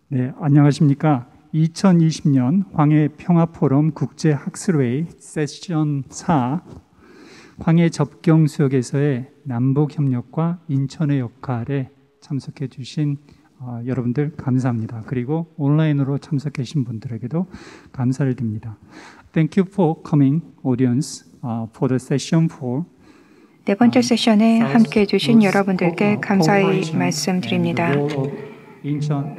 네, 안녕하십니까. 2020년 황해평화포럼 국제학술회의 세션 4 황해 접경수역에서의 남북협력과 인천의 역할에 참석해 주신 여러분들 감사합니다. 그리고 온라인으로 참석해 주신 분들에게도 감사를 드립니다. Thank you for coming, audience, for the session 4. 네 번째 세션에 함께해 주신 여러분들께 감사의 말씀드립니다.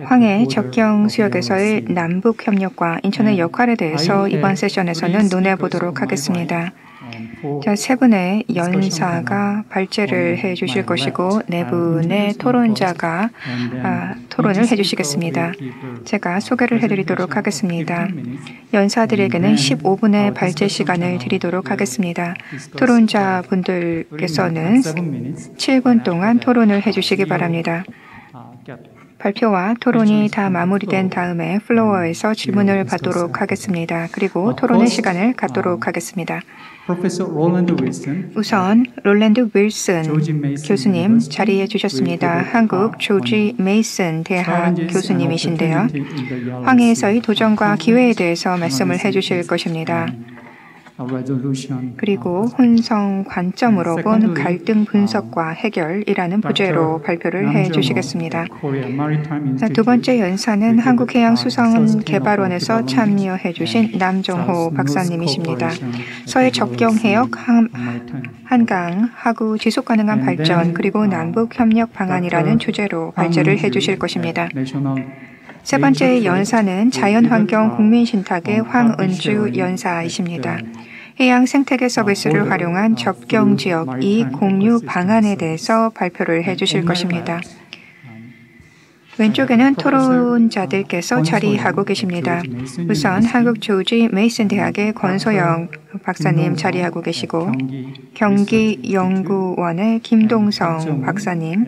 황해 접경수역에서의 남북협력과 인천의 역할에 대해서 이번 세션에서는 논해보도록 하겠습니다. 자, 세 분의 연사가 발제를 해주실 것이고 네 분의 토론자가 토론을 해주시겠습니다. 제가 소개를 해드리도록 하겠습니다. 연사들에게는 15분의 발제 시간을 드리도록 하겠습니다. 토론자 분들께서는 7분 동안 토론을 해주시기 바랍니다. 발표와 토론이 다 마무리된 다음에 플로어에서 질문을 받도록 하겠습니다. 그리고 토론의 시간을 갖도록 하겠습니다. 우선 롤랜드 윌슨 교수님 자리해 주셨습니다. 한국 조지 메이슨 대학 교수님이신데요. 황해에서의 도전과 기회에 대해서 말씀을 해주실 것입니다. 그리고 혼성 관점으로 본 갈등 분석과 해결이라는 부제로 발표를 해주시겠습니다. 두 번째 연사는 한국해양수산개발원에서 참여해 주신 남정호 박사님이십니다. 서해 접경해역 한강 하구 지속가능한 발전 그리고 남북협력 방안이라는 주제로 발제를 해주실 것입니다. 세 번째 연사는 자연환경 국민신탁의 황은주 연사이십니다. 해양 생태계 서비스를 활용한 접경지역 이익 공유 방안에 대해서 발표를 해주실 것입니다. 왼쪽에는 토론자들께서 자리하고 계십니다. 우선 한국 조지 메이슨 대학의 권소영 박사님 자리하고 계시고 경기연구원의 김동성 박사님,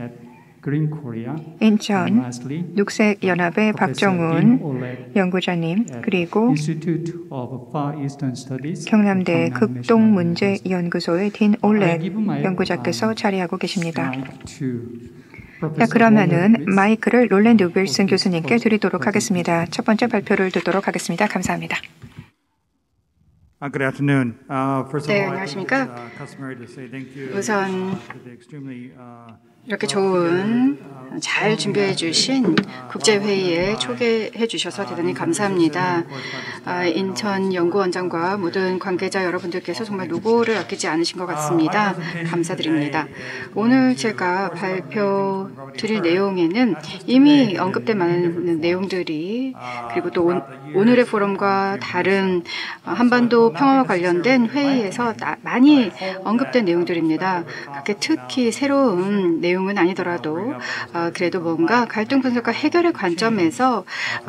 인천 녹색연합의 박정훈 연구자님, 그리고 경남대 극동문제연구소의 딘 올렛 연구자께서 자리하고 계십니다. 자, 그러면은 마이크를 롤랜드 윌슨 교수님께 드리도록 하겠습니다. 첫 번째 발표를 듣도록 하겠습니다. 감사합니다. 네, 안녕하십니까? 우선 이렇게 좋은 잘 준비해 주신 국제회의에 초대해 주셔서 대단히 감사합니다. 인천 연구원장과 모든 관계자 여러분들께서 정말 노고를 아끼지 않으신 것 같습니다. 감사드립니다. 오늘 제가 발표 드릴 내용에는 이미 언급된 많은 내용들이 그리고 또 오늘의 포럼과 다른 한반도 평화와 관련된 회의에서 많이 언급된 내용들입니다. 그게 특히 새로운 내용은 아니더라도 그래도 뭔가 갈등 분석과 해결의 관점에서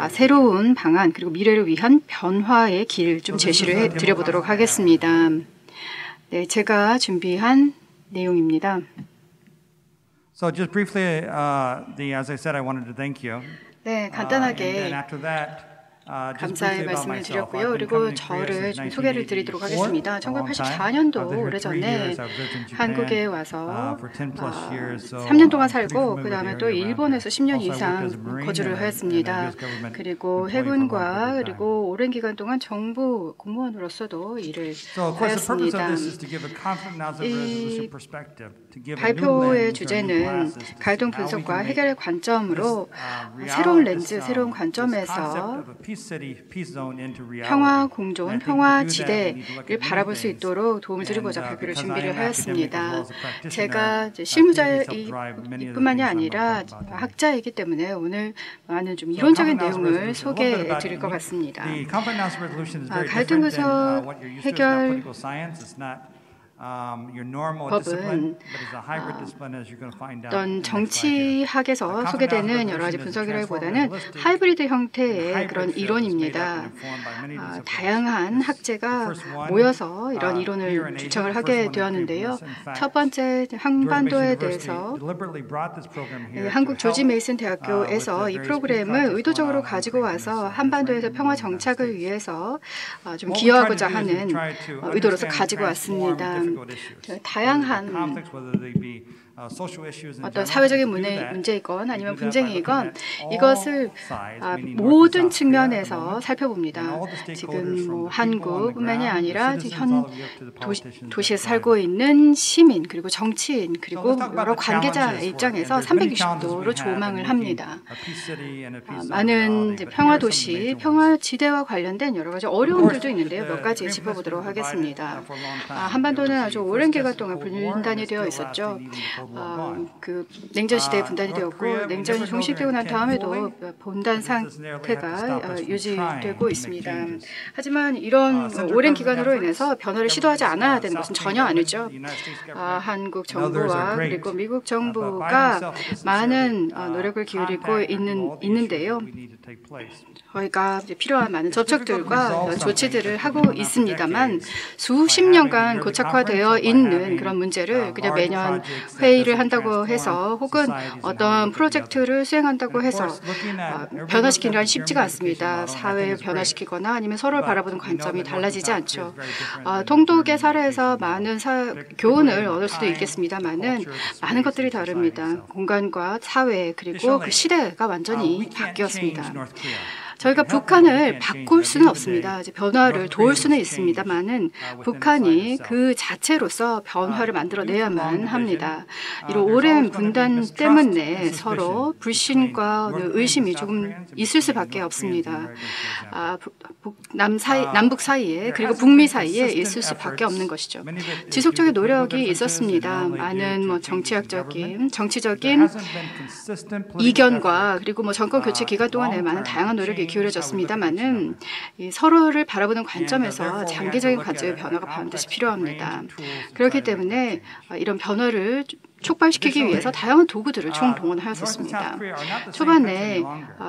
새로운 방안 그리고 미래를 위한 변화의 길 좀 제시를 해드려보도록 하겠습니다. 네, 제가 준비한 내용입니다. So just briefly, as I said, I wanted to thank you. 네, 간단하게 감사의 말씀을 드렸고요. 그리고 저를 좀 소개를 드리도록 하겠습니다. 1984년도 오래전에 한국에 와서 3년 동안 살고 그 다음에 또 일본에서 10년 이상 거주를 하였습니다. 그리고 해군과 그리고 오랜 기간 동안 정부 공무원으로서도 일을 하였습니다. 이 발표의 주제는 갈등 분석과 해결의 관점으로 새로운 렌즈, 새로운 관점에서 평화 공존, 평화 지대를 바라볼 수 있도록 도움을 드리고자 발표를 준비를 하였습니다. 제가 실무자이뿐만이 아니라 학자이기 때문에 오늘 많은 좀 이론적인 내용을 소개해 드릴 것 같습니다. 갈등 분석 해결 법은 어떤 정치학에서 소개되는 여러 가지 분석이라기보다는 하이브리드 형태의 그런 이론입니다. 다양한 학제가 모여서 이런 이론을 주창을 하게 되었는데요. 첫 번째 한반도에 대해서 한국 조지 메이슨 대학교에서 이 프로그램을 의도적으로 가지고 와서 한반도에서 평화 정착을 위해서 좀 기여하고자 하는 의도로서 가지고 왔습니다. 다양한 어떤 사회적인 문제이건 아니면 분쟁이건 이것을 모든 측면에서 살펴봅니다. 지금 뭐 한국뿐만이 아니라 현 도시에서 살고 있는 시민 그리고 정치인 그리고 여러 관계자의 입장에서 360도로 조망을 합니다. 많은 평화도시, 평화지대와 관련된 여러 가지 어려움들도 있는데요. 몇 가지 짚어보도록 하겠습니다. 한반도는 아주 오랜 기간 동안 분단이 되어 있었죠. 그 냉전 시대에 분단이 되었고 냉전이 종식되고 난 다음에도 분단 상태가 유지되고 있습니다. 하지만 이런 오랜 기간으로 인해서 변화를 시도하지 않아야 되는 것은 전혀 아니죠. 한국 정부와 그리고 미국 정부가 많은 노력을 기울이고 있는데요. 저희가 필요한 많은 접촉들과 조치들을 하고 있습니다만 수십 년간 고착화되어 있는 그런 문제를 그냥 매년 회의를 한다고 해서 혹은 어떤 프로젝트를 수행한다고 해서 변화시키는 건 쉽지가 않습니다. 사회를 변화시키거나 아니면 서로를 바라보는 관점이 달라지지 않죠. 통독의 사례에서 많은 교훈을 얻을 수도 있겠습니다만은 많은 것들이 다릅니다. 공간과 사회 그리고 그 시대가 완전히 바뀌었습니다. 저희가 북한을 바꿀 수는 없습니다. 변화를 도울 수는 있습니다만은 북한이 그 자체로서 변화를 만들어내야만 합니다. 이런 오랜 분단 때문에 서로 불신과 의심이 조금 있을 수밖에 없습니다. 남북 사이에 그리고 북미 사이에 있을 수밖에 없는 것이죠. 지속적인 노력이 있었습니다. 많은 정치적인 이견과 그리고 정권 교체 기간 동안에 많은 다양한 노력이 기울여졌습니다만은 서로를 바라보는 관점에서 장기적인 관점의 변화가 반드시 필요합니다. 그렇기 때문에 이런 변화를 촉발시키기 위해서 다양한 도구들을 총동원하였었습니다. 초반에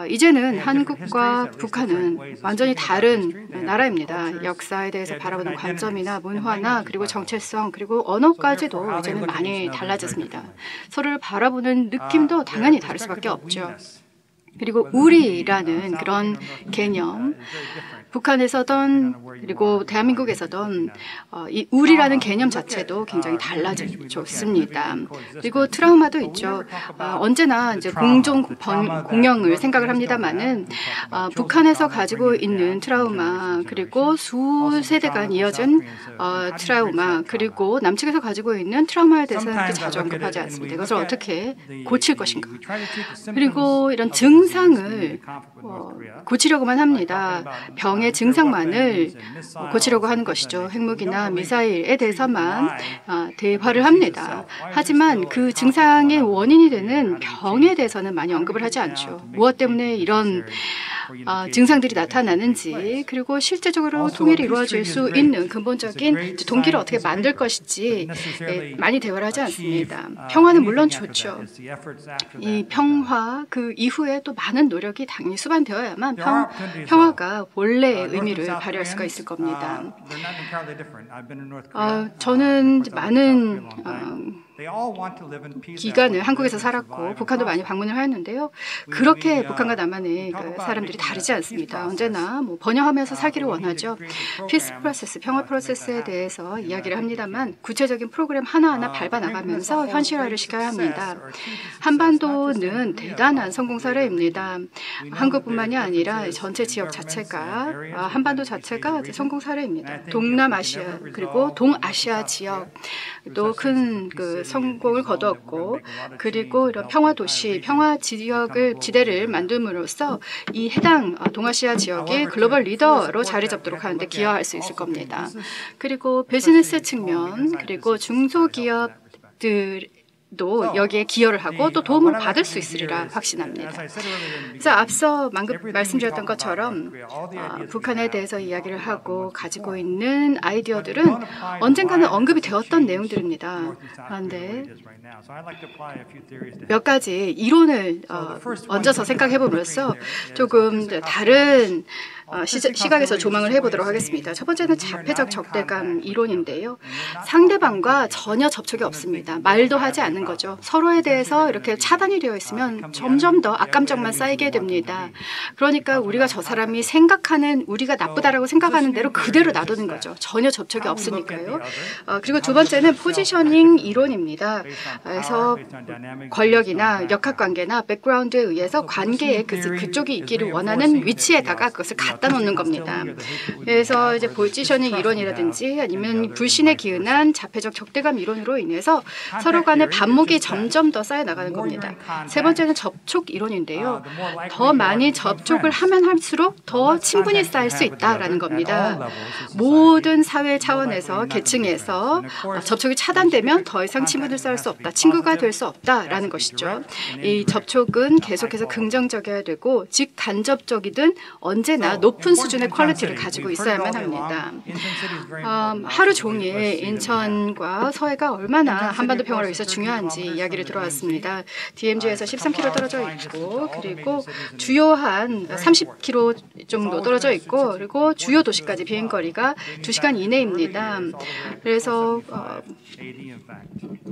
이제는 한국과 북한은 완전히 다른 나라입니다. 역사에 대해서 바라보는 관점이나 문화나 그리고 정체성 그리고 언어까지도 이제는 많이 달라졌습니다. 서로를 바라보는 느낌도 당연히 다를 수밖에 없죠. 그리고 우리라는 그런 개념, 북한에서든 그리고 대한민국에서든 이 우리라는 개념 자체도 굉장히 달라졌습니다. 그리고 트라우마도 있죠. 언제나 이제 공영을 생각을 합니다만은 북한에서 가지고 있는 트라우마 그리고 수세대간 이어진 트라우마 그리고 남측에서 가지고 있는 트라우마에 대해서는 그렇게 자주 언급하지 않습니다. 이것을 어떻게 고칠 것인가. 그리고 이런 증상을 고치려고만 합니다. 병의 증상만을 고치려고 하는 것이죠. 핵무기나 미사일에 대해서만 대화를 합니다. 하지만 그 증상의 원인이 되는 병에 대해서는 많이 언급을 하지 않죠. 무엇 때문에 이런 증상들이 나타나는지 그리고 실제적으로 통일이 이루어질 수 있는 근본적인 동기를 어떻게 만들 것인지 많이 대화를 하지 않습니다. 평화는 물론 좋죠. 이 평화 그 이후에 또 많은 노력이 당연히 수반되어야만 평화가 본래의 의미를 발휘할 수가 있을 겁니다. 저는 많은 기간을 한국에서 살았고 북한도 많이 방문을 하였는데요. 그렇게 북한과 남한의 사람들이 다르지 않습니다. 언제나 번영하면서 살기를 원하죠. 피스 프로세스, 평화 프로세스에 대해서 이야기를 합니다만 구체적인 프로그램 하나하나 밟아나가면서 현실화를 시켜야 합니다. 한반도는 대단한 성공 사례입니다. 한국뿐만이 아니라 전체 지역 자체가 한반도 자체가 성공 사례입니다. 동남아시아 그리고 동아시아 지역 또 큰 성공을 거두었고 그리고 이런 평화 도시, 평화 지대를 만듦으로써 이 해당 동아시아 지역이 글로벌 리더로 자리 잡도록 하는데 기여할 수 있을 겁니다. 그리고 비즈니스 측면 그리고 중소기업들 도 여기에 기여를 하고 또 도움을 받을 수 있으리라 확신합니다. 그래서 앞서 말씀드렸던 것처럼 북한에 대해서 이야기를 하고 가지고 있는 아이디어들은 언젠가는 언급이 되었던 내용들입니다. 그런데 몇 가지 이론을 얹어서 생각해 보면서 조금 다른 시각에서 조망을 해보도록 하겠습니다. 첫 번째는 자폐적 적대감 이론인데요. 상대방과 전혀 접촉이 없습니다. 말도 하지 않는 거죠. 서로에 대해서 이렇게 차단이 되어 있으면 점점 더 악감정만 쌓이게 됩니다. 그러니까 우리가 저 사람이 생각하는, 우리가 나쁘다라고 생각하는 대로 그대로 놔두는 거죠. 전혀 접촉이 없으니까요. 그리고 두 번째는 포지셔닝 이론입니다. 그래서 권력이나 역학관계나 백그라운드에 의해서 관계에 그쪽이 있기를 원하는 위치에다가 그것을 갖다 놓는 겁니다. 그래서 이제 포지셔닝 이론이라든지 아니면 불신에 기은한 자폐적 적대감 이론으로 인해서 서로 간의 반목이 점점 더 쌓여 나가는 겁니다. 세 번째는 접촉 이론인데요. 더 많이 접촉을 하면 할수록 더 친분이 쌓일 수 있다라는 겁니다. 모든 사회 차원에서 계층에서 접촉이 차단되면 더 이상 친분을 쌓을 수 없다, 친구가 될 수 없다라는 것이죠. 이 접촉은 계속해서 긍정적이어야 되고 직간접적이든 언제나 높은 수준의 퀄리티를 가지고 있어야만 합니다. 하루 종일 인천과 서해가 얼마나 한반도 평화를 위해서 중요한지 이야기를 들어왔습니다. DMZ에서 13km 떨어져 있고, 그리고 주요한 30km 정도 떨어져 있고, 그리고 주요 도시까지 비행거리가 2시간 이내입니다. 그래서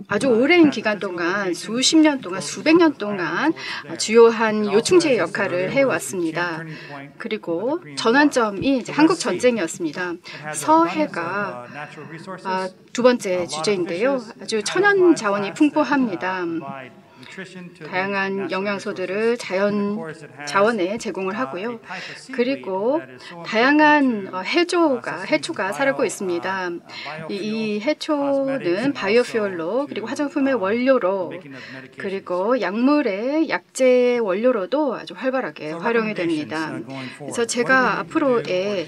아주 오랜 기간 동안, 수십 년 동안, 수백 년 동안 주요한 요충지의 역할을 해왔습니다. 그리고 전환점이 이제 한국 전쟁이었습니다. 서해가 두 번째 주제인데요. 아주 천연 자원이 풍부합니다. 다양한 영양소들을 자원에 제공을 하고요. 그리고 다양한 해초가 살고 있습니다. 이 해초는 바이오퓨얼로, 그리고 화장품의 원료로, 그리고 약물의 약재 원료로도 아주 활발하게 활용이 됩니다. 그래서 제가 앞으로의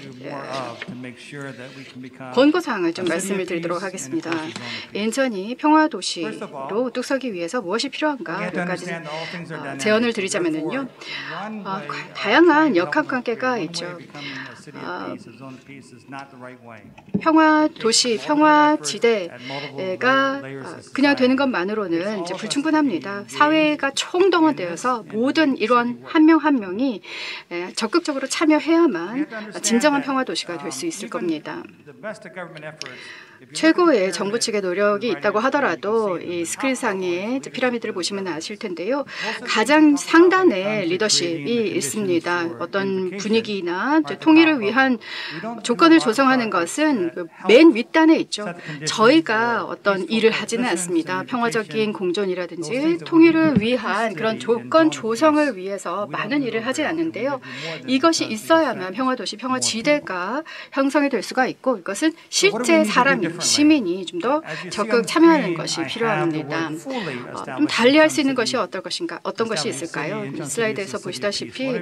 권고사항을 좀 말씀을 드리도록 하겠습니다. 인천이 평화도시로 뚝서기 위해서 무엇이 필요한가 몇 가지 제언을 드리자면요. 다양한 역학관계가 있죠. 평화도시, 평화지대가 그냥 되는 것만으로는 이제 불충분합니다. 사회가 총동원되어서 모든 일원 한 명 한 명이 적극적으로 참여해야만 진정한 평화도시가 될 수 있을 겁니다. 최고의 정부 측의 노력이 있다고 하더라도 이 스크린상의 피라미드를 보시면 아실 텐데요. 가장 상단에 리더십이 있습니다. 어떤 분위기나 통일을 위한 조건을 조성하는 것은 맨 윗단에 있죠. 저희가 어떤 일을 하지는 않습니다. 평화적인 공존이라든지 통일을 위한 그런 조건 조성을 위해서 많은 일을 하지 않는데요. 이것이 있어야만 평화도시, 평화지대가 형성이 될 수가 있고, 이것은 실제 사람이, 시민이 좀 더 적극 참여하는 것이 필요합니다. 좀 달리할 수 있는 것이 어떤 것이 있을까요? 슬라이드에서 보시다시피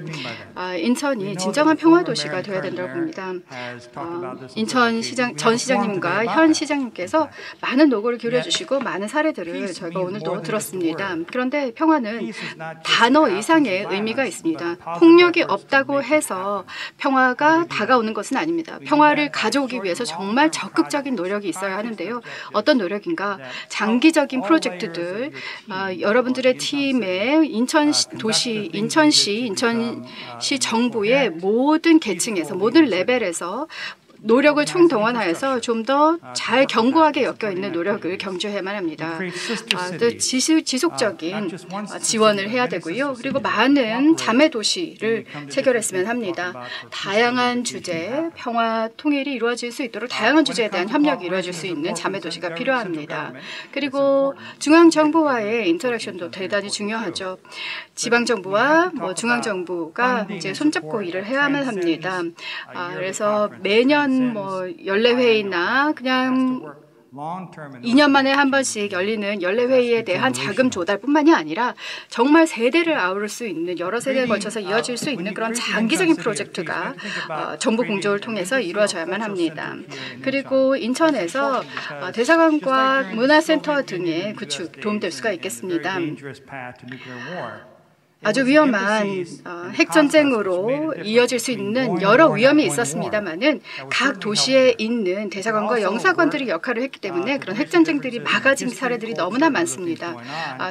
인천이 진정한 평화도시가 되어야 된다고 봅니다. 인천 전 시장님과 현 시장님께서 많은 노고를 기울여주시고 많은 사례들을 저희가 오늘도 들었습니다. 그런데 평화는 단어 이상의 의미가 있습니다. 폭력이 없다고 해서 평화가 다가오는 것은 아닙니다. 평화를 가져오기 위해서 정말 적극적인 노력이 있어야 하는데요. 어떤 노력인가? 장기적인 프로젝트들, 여러분들의 팀의 인천시 정부의 모든 계층에서, 모든 레벨에서 노력을 총동원하여서 좀 더 잘 견고하게 엮여있는 노력을 경주해야만 합니다. 또 지속적인 지원을 해야 되고요. 그리고 많은 자매도시를 체결했으면 합니다. 다양한 주제, 평화, 통일이 이루어질 수 있도록 다양한 주제에 대한 협력이 이루어질 수 있는 자매도시가 필요합니다. 그리고 중앙정부와의 인터랙션도 대단히 중요하죠. 지방정부와 중앙정부가 이제 손잡고 일을 해야만 합니다. 그래서 매년 연례회의나 그냥 2년 만에 한 번씩 열리는 연례회의에 대한 자금 조달뿐만이 아니라 정말 세대를 아우를 수 있는 여러 세대에 걸쳐서 이어질 수 있는 그런 장기적인 프로젝트가 정부 공조를 통해서 이루어져야만 합니다. 그리고 인천에서 대사관과 문화센터 등의 구축 도움될 수가 있겠습니다. 아주 위험한 핵전쟁으로 이어질 수 있는 여러 위험이 있었습니다마는 각 도시에 있는 대사관과 영사관들이 역할을 했기 때문에 그런 핵전쟁들이 막아진 사례들이 너무나 많습니다.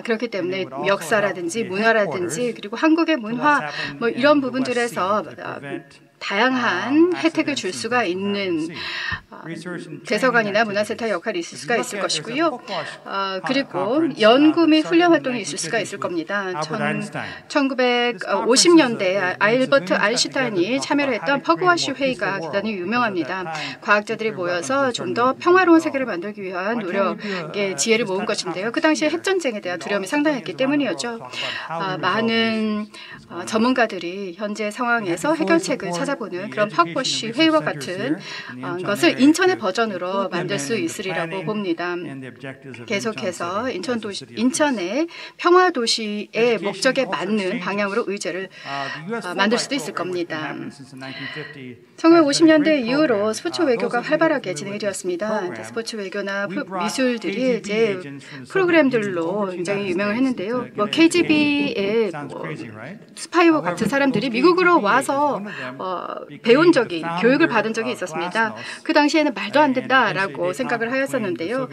그렇기 때문에 역사라든지 문화라든지 그리고 한국의 문화 뭐 이런 부분들에서 다양한 혜택을 줄 수가 있는 대사관이나 문화센터 역할이 있을 수가 있을 것이고요. 그리고 연구 및 훈련 활동이 있을 수가 있을 겁니다. 1950년대에 알버트 아인슈타인이 참여를 했던 퍼그와시 회의가 대단히 유명합니다. 과학자들이 모여서 좀 더 평화로운 세계를 만들기 위한 노력의 지혜를 모은 것인데요. 그 당시에 핵전쟁에 대한 두려움이 상당했기 때문이었죠. 많은 전문가들이 현재 상황에서 해결책을 찾아보는 그런 퍼그와시 회의와 같은 것을 인천의 버전으로 만들 수 있으리라고 봅니다. 계속해서 인천의 평화도시의 목적에 맞는 방향으로 의제를 만들 수도 있을 겁니다. 1950년대 이후로 스포츠 외교가 활발하게 진행이 되었습니다. 스포츠 외교나 미술들이 이제 프로그램들로 굉장히 유명을 했는데요. 뭐 KGB의 스파이와 같은 사람들이 미국으로 와서 배운 적이, 교육을 받은 적이 있었습니다. 그 당시에는 말도 안 된다라고 생각을 하였었는데요.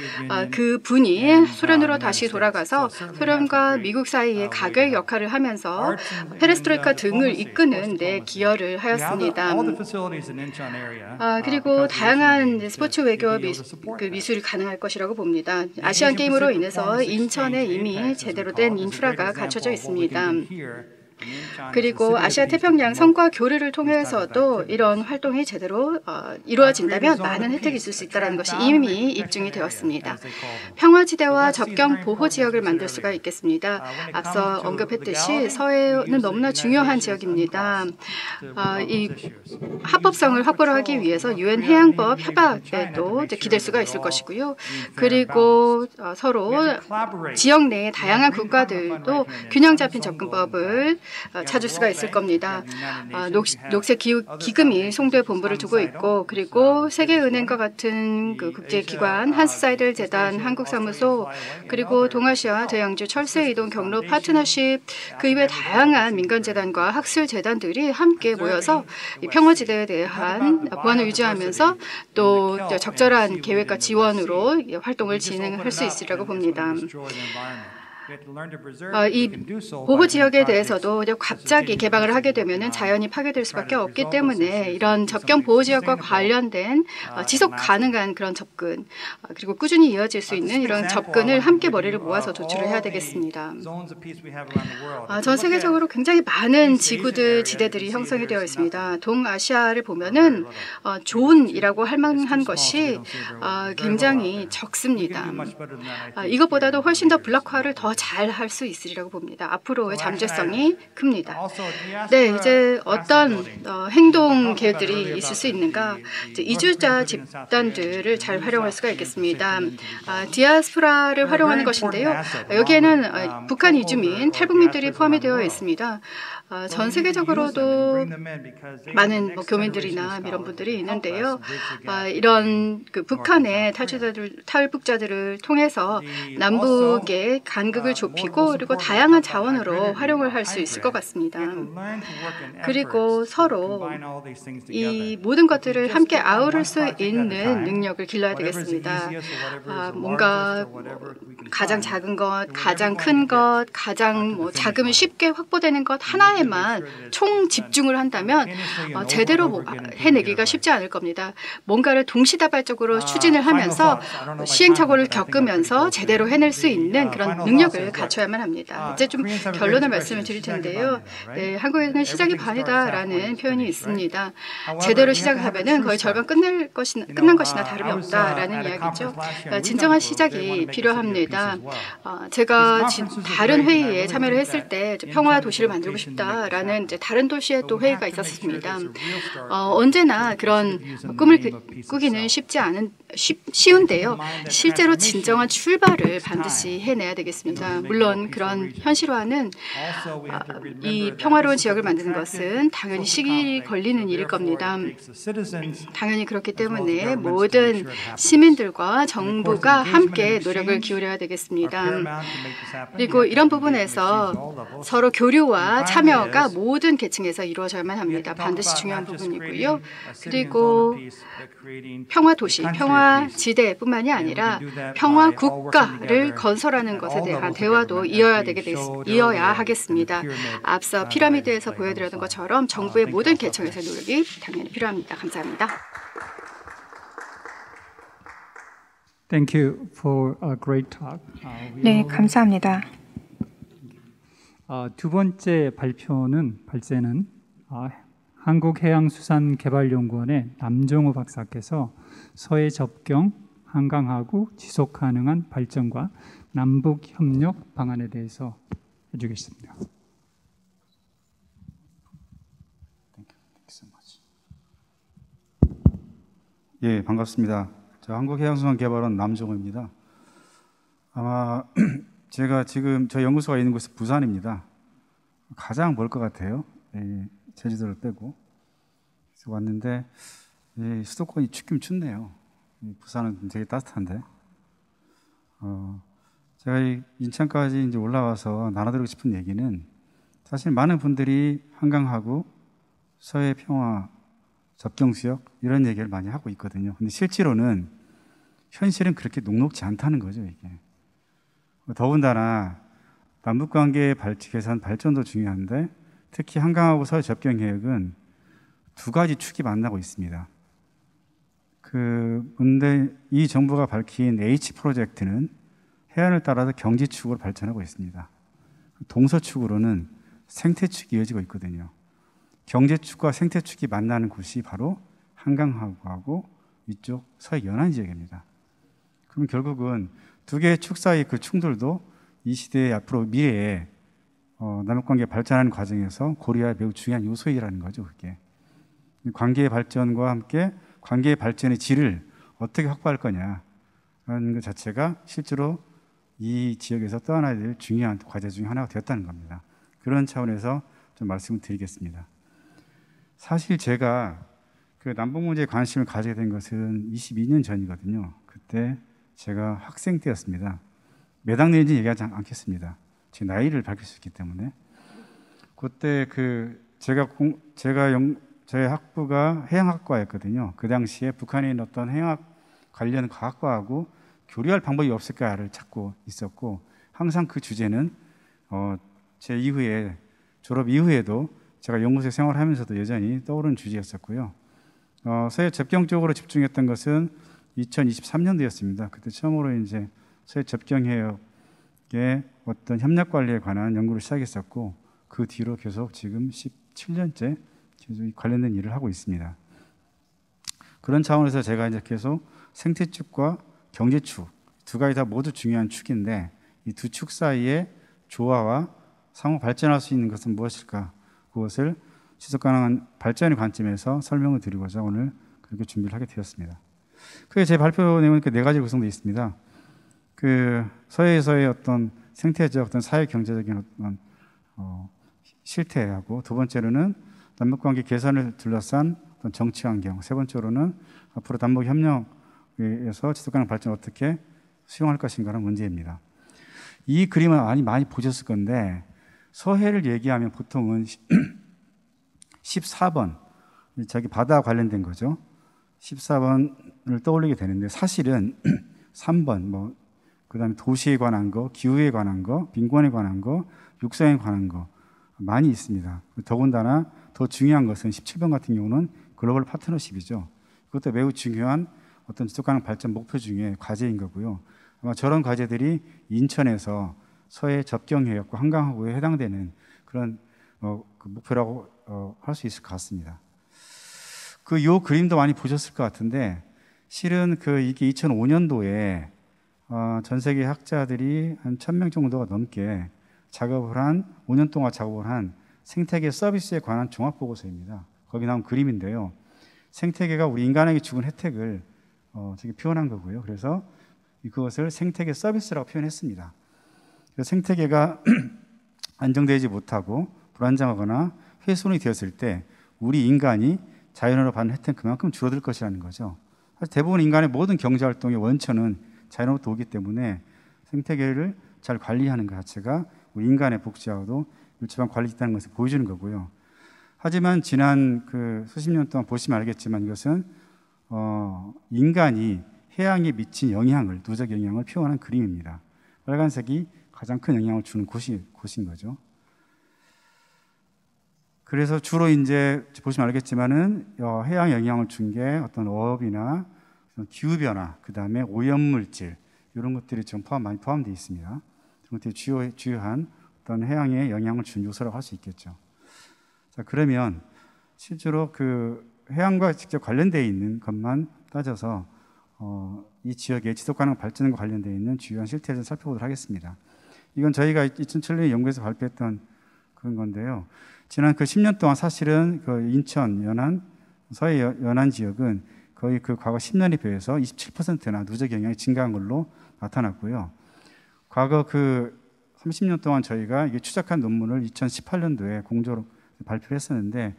그 분이 소련으로 다시 돌아가서 소련과 미국 사이의 가교의 역할을 하면서 페레스트로이카 등을 이끄는 데 기여를 하였습니다. 그리고 다양한 스포츠 외교 미술이 가능할 것이라고 봅니다. 아시안 게임으로 인해서 인천에 이미 제대로 된 인프라가 갖춰져 있습니다. 그리고 아시아 태평양 성과 교류를 통해서도 이런 활동이 제대로 이루어진다면 많은 혜택이 있을 수 있다는 것이 이미 입증이 되었습니다. 평화지대와 접경 보호 지역을 만들 수가 있겠습니다. 앞서 언급했듯이 서해는 너무나 중요한 지역입니다. 이 합법성을 확보를 하기 위해서 유엔 해양법 협약에도 기댈 수가 있을 것이고요. 그리고 서로 지역 내의 다양한 국가들도 균형 잡힌 접근법을 찾을 수가 있을 겁니다. 녹색 기금이 송도에 본부를 두고 있고 그리고 세계은행과 같은 그 국제기관, 한스사이들 재단, 한국사무소 그리고 동아시아 대양주 철새 이동 경로 파트너십 그 이외 다양한 민간재단과 학술재단들이 함께 모여서 이 평화지대에 대한 보안을 유지하면서 또 적절한 계획과 지원으로 활동을 진행할 수 있으리라고 봅니다. 이 보호지역에 대해서도 갑자기 개방을 하게 되면 자연이 파괴될 수밖에 없기 때문에 이런 접경 보호지역과 관련된 지속 가능한 그런 접근 그리고 꾸준히 이어질 수 있는 이런 접근을 함께 머리를 모아서 도출을 해야 되겠습니다. 전 세계적으로 굉장히 많은 지구들, 지대들이 형성이 되어 있습니다. 동아시아를 보면은 존이라고 할 만한 것이 굉장히 적습니다. 이것보다도 훨씬 더 블록화를 더 잘 할 수 있으리라고 봅니다. 앞으로의 잠재성이 큽니다. 네, 이제 어떤 행동 계획들이 있을 수 있는가? 이제 이주자 집단들을 잘 활용할 수가 있겠습니다. 디아스포라를 활용하는 것인데요. 여기에는 북한 이주민, 탈북민들이 포함이 되어 있습니다. 전 세계적으로도 많은 교민들이나 이런 분들이 있는데요. 이런 그 북한의 탈북자들을 통해서 남북의 간극을 좁히고 그리고 다양한 자원으로 활용을 할 수 있을 것 같습니다. 그리고 서로 이 모든 것들을 함께 아우를 수 있는 능력을 길러야 되겠습니다. 뭔가 가장 작은 것, 가장 큰 것, 가장 자금이 쉽게 확보되는 것 하나에만 총 집중을 한다면 제대로 해내기가 쉽지 않을 겁니다. 뭔가를 동시다발적으로 추진을 하면서 시행착오를 겪으면서 제대로 해낼 수 있는 그런 능력을 시작을 갖춰야만 합니다. 이제 좀 결론을 말씀을 드릴 텐데요. 네, 한국에는 시작이 반이다라는 표현이 있습니다. 제대로 시작하면은 거의 절반 끝난 것이나 다름이 없다라는 이야기죠. 그러니까 진정한 시작이 필요합니다. 제가 다른 회의에 참여를 했을 때 평화 도시를 만들고 싶다라는 이제 다른 도시에 또 회의가 있었습니다. 언제나 그런 꿈을 꾸기는 쉬운데요. 실제로 진정한 출발을 반드시 해내야 되겠습니다. 물론 그런 현실화는 이 평화로운 지역을 만드는 것은 당연히 시간이 걸리는 일일 겁니다. 당연히 그렇기 때문에 모든 시민들과 정부가 함께 노력을 기울여야 되겠습니다. 그리고 이런 부분에서 서로 교류와 참여가 모든 계층에서 이루어져야만 합니다. 반드시 중요한 부분이고요. 그리고 평화 도시, 평화 지대뿐만이 아니라 평화 국가를 건설하는 것에 대한 대화도 이어야 하겠습니다. 앞서 피라미드에서 보여드렸던 것처럼 정부의 모든 계층에서의 노력이 당연히 필요합니다. 감사합니다. Thank you for a great talk. 네, 감사합니다. 두 번째 발제는 한국해양수산개발연구원의 남정호 박사께서 서해 접경, 한강하구 지속 가능한 발전과 남북 협력 방안에 대해서 해주겠습니다. 예, 반갑습니다. 저 한국해양수산개발원 남정호입니다. 아마 제가 지금 저 연구소가 있는 곳은 부산입니다. 가장 멀 것 같아요. 예, 제주도를 빼고. 그래서 왔는데 예, 수도권이 춥긴 춥네요. 부산은 되게 따뜻한데. 제가 인천까지 이제 올라와서 나눠드리고 싶은 얘기는 사실 많은 분들이 한강하고 서해 평화 접경수역 이런 얘기를 많이 하고 있거든요. 근데 실제로는 현실은 그렇게 녹록지 않다는 거죠, 이게. 더군다나 남북관계 개선 발전도 중요한데 특히 한강하고 서해 접경 계획은 두 가지 축이 만나고 있습니다. 근데 이 정부가 밝힌 H 프로젝트는 해안을 따라서 경제축으로 발전하고 있습니다. 동서축으로는 생태축이 이어지고 있거든요. 경제축과 생태축이 만나는 곳이 바로 한강하고 이쪽 서해 연안 지역입니다. 그럼 결국은 두 개의 축 사이 그 충돌도 이 시대의 앞으로 미래에 남북관계 발전하는 과정에서 고려할 매우 중요한 요소이라는 거죠. 그게 관계의 발전과 함께 관계의 발전의 질을 어떻게 확보할 거냐라는 것 자체가 실제로 이 지역에서 떠안아야 될 중요한 과제 중 하나가 되었다는 겁니다. 그런 차원에서 좀 말씀을 드리겠습니다. 사실 제가 그 남북 문제에 관심을 가지게 된 것은 22년 전이거든요. 그때 제가 학생 때였습니다. 몇 학년인지 얘기하지 않겠습니다. 제 나이를 밝힐 수 있기 때문에. 그때 저희 학부가 해양학과였거든요. 그 당시에 북한에 있는 어떤 해양학 관련 과학과하고 교류할 방법이 없을까를 찾고 있었고, 항상 그 주제는 제 이후에 졸업 이후에도 제가 연구소에 생활하면서도 여전히 떠오르는 주제였었고요. 서해 접경 쪽으로 집중했던 것은 2023년도였습니다. 그때 처음으로 이제 서해 접경 해역의 어떤 협력 관리에 관한 연구를 시작했었고, 그 뒤로 계속 지금 17년째 계속 관련된 일을 하고 있습니다. 그런 차원에서 제가 이제 계속 생태축과 경제축 두 가지 다 모두 중요한 축인데 이 두 축 사이의 조화와 상호 발전할 수 있는 것은 무엇일까? 그것을 지속 가능한 발전의 관점에서 설명을 드리고자 오늘 그렇게 준비를 하게 되었습니다. 그게 제 발표 내용은 네 가지 구성되어 있습니다. 그 서해에서의 어떤 생태적 어떤 사회 경제적인 어떤 실태하고, 두 번째로는 남북관계 개선을 둘러싼 어떤 정치 환경, 세 번째로는 앞으로 남북 협력에서 지속 가능한 발전 어떻게 수용할 것인가라는 문제입니다. 이 그림을 많이 보셨을 건데 서해를 얘기하면 보통은 14번 자기 바다와 관련된 거죠. 14번을 떠올리게 되는데 사실은 3번 그다음에 도시에 관한 거, 기후에 관한 거, 빈곤에 관한 거, 육성에 관한 거 많이 있습니다. 더군다나 더 중요한 것은 17번 같은 경우는 글로벌 파트너십이죠. 그것도 매우 중요한 어떤 지속가능 발전 목표 중에 과제인 거고요. 아마 저런 과제들이 인천에서 서해 접경해역과 한강하구에 해당되는 그런 그 목표라고 할 수 있을 것 같습니다. 요 그림도 많이 보셨을 것 같은데 실은 이게 2005년도에 전 세계 학자들이 한 1000명 정도가 넘게 5년 동안 작업을 한 생태계 서비스에 관한 종합보고서입니다. 거기 나온 그림인데요. 생태계가 우리 인간에게 주는 혜택을 저기 표현한 거고요. 그래서 그것을 생태계 서비스라고 표현했습니다. 그래서 생태계가 안정되지 못하고 불안정하거나 훼손이 되었을 때 우리 인간이 자연으로 받는 혜택은 그만큼 줄어들 것이라는 거죠. 사실 대부분 인간의 모든 경제활동의 원천은 자연으로부터 오기 때문에 생태계를 잘 관리하는 것 자체가 우리 인간의 복지하고도 밀접한 관련이 있다는 것을 보여주는 거고요. 하지만 지난 수십 년 동안 보시면 알겠지만 이것은 인간이 해양에 미친 영향을, 누적 영향을 표현한 그림입니다. 빨간색이 가장 큰 영향을 주는 곳인 거죠. 그래서 주로 이제 보시면 알겠지만은 해양 영향을 준 게 어떤 어업이나 기후 변화, 그 다음에 오염물질 이런 것들이 좀 많이 포함되어 있습니다. 그런 것들이 주요한 어떤 해양에 영향을 준 요소라고 할 수 있겠죠. 자, 그러면 실제로 해양과 직접 관련되어 있는 것만 따져서 이 지역의 지속 가능 발전과 관련되어 있는 주요한 실태를 좀 살펴보도록 하겠습니다. 이건 저희가 2007년에 연구에서 발표했던 그런 건데요. 지난 10년 동안 사실은 인천, 연안, 서해 연안 지역은 거의 과거 10년에 비해서 27%나 누적 영향이 증가한 걸로 나타났고요. 과거 30년 동안 저희가 이게 추적한 논문을 2018년도에 공조로 발표를 했었는데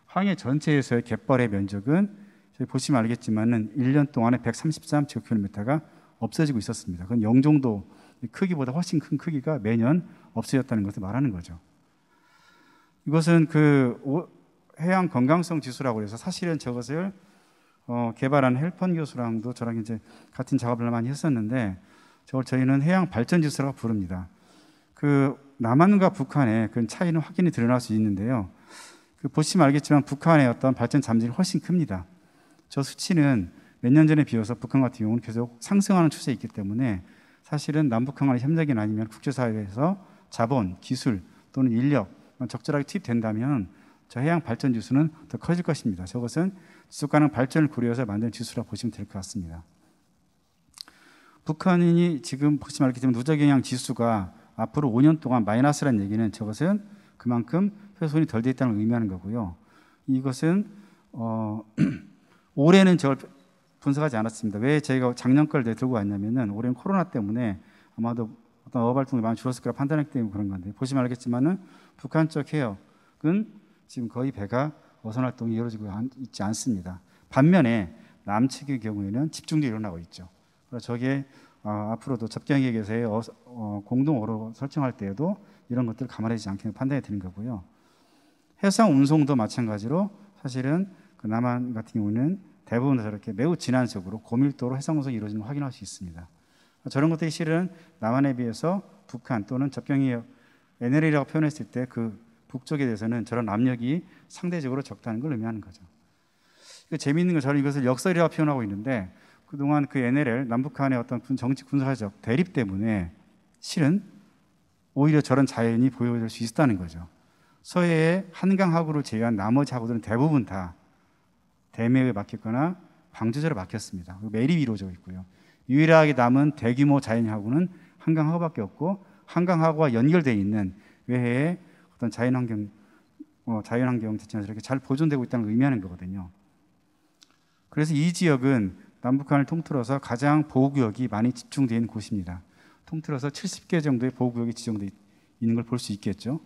황해 전체에서의 갯벌의 면적은 저희 보시면 알겠지만은 1년 동안에 133제곱킬로미터가 없어지고 있었습니다. 그건 영종도 크기보다 훨씬 큰 크기가 매년 없어졌다는 것을 말하는 거죠. 이것은 해양 건강성 지수라고 해서 사실은 저것을 개발한 헬펀 교수랑도 저랑 이제 같은 작업을 많이 했었는데 저걸 저희는 해양 발전 지수라고 부릅니다. 남한과 북한의 그 차이는 확연히 드러날 수 있는데요. 보시면 알겠지만 북한의 어떤 발전 잠재력이 훨씬 큽니다. 저 수치는 몇 년 전에 비해서 북한 같은 경우는 계속 상승하는 추세에 있기 때문에 사실은 남북한 간의 협력이 아니면 국제사회에서 자본, 기술 또는 인력 적절하게 투입된다면 저 해양 발전 지수는 더 커질 것입니다. 저것은 지속가능 발전을 고려해서 만든 지수라고 보시면 될 것 같습니다. 북한이 지금 보시면 알겠지만 누적 영향 지수가 앞으로 5년 동안 마이너스라는 얘기는 저것은 그만큼 훼손이 덜 돼 있다는 걸 의미하는 거고요. 이것은 올해는 저걸 분석하지 않았습니다. 왜 저희가 작년 걸 들고 왔냐면은 올해는 코로나 때문에 아마도 어떤 어업 활동이 많이 줄었을 거라 판단했기 때문에 그런 건데 보시면 알겠지만은 북한 쪽 해역은 지금 거의 배가 어선 활동이 이루어지고 있지 않습니다. 반면에 남측의 경우에는 집중적으로 일어나고 있죠. 그래서 저게 앞으로도 접경해역에서의 공동어로 설정할 때에도 이런 것들을 감안하지 않게 판단이 되는 거고요. 해상 운송도 마찬가지로 사실은 남한 같은 경우는 대부분 저렇게 매우 진한적으로 고밀도로 해상 운송이 이루어지는 걸 확인할 수 있습니다. 저런 것들이 실은 남한에 비해서 북한 또는 접경해역 NLL이라고 표현했을 때 북쪽에 대해서는 저런 압력이 상대적으로 적다는 걸 의미하는 거죠. 재미있는 건 저는 이것을 역설이라고 표현하고 있는데 그동안 NLL 남북한의 어떤 정치 군사적 대립 때문에 실은 오히려 저런 자연이 보여줄 수 있었다는 거죠. 서해의 한강 하구를 제외한 나머지 하구들은 대부분 다 대매에 막혔거나 방조제로 막혔습니다. 매립이 이루어져 있고요. 유일하게 남은 대규모 자연 하구는 한강 하구밖에 없고 한강 하구와 연결되어 있는 외해의 어떤 자연환경 자체가 이렇게 잘 보존되고 있다는 걸 의미하는 거거든요. 그래서 이 지역은 남북한을 통틀어서 가장 보호구역이 많이 집중되어 있는 곳입니다. 통틀어서 70개 정도의 보호구역이 지정되어 있는 걸 볼 수 있겠죠.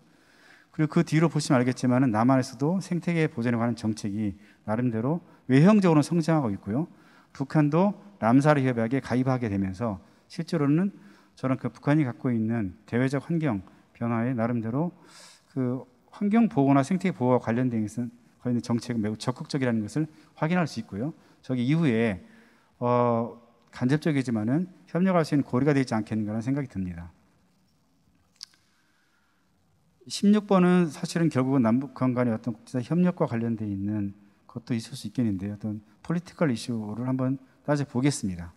그리고 그 뒤로 보시면 알겠지만 남한에서도 생태계 보존에 관한 정책이 나름대로 외형적으로 성장하고 있고요. 북한도 람사르 협약에 가입하게 되면서 실제로는 저는 북한이 갖고 있는 대외적 환경 변화에 나름대로 환경 보호나 생태계 보호와 관련된 정책은 매우 적극적이라는 것을 확인할 수 있고요. 저기 이후에 간접적이지만은 협력할 수 있는 고리가 되지 않겠는가라는 생각이 듭니다. 16번은 사실은 결국은 남북한 간의 어떤 국제적 협력과 관련되어 있는 것도 있을 수 있겠는데요. 어떤 폴리티컬 이슈를 한번 따져보겠습니다.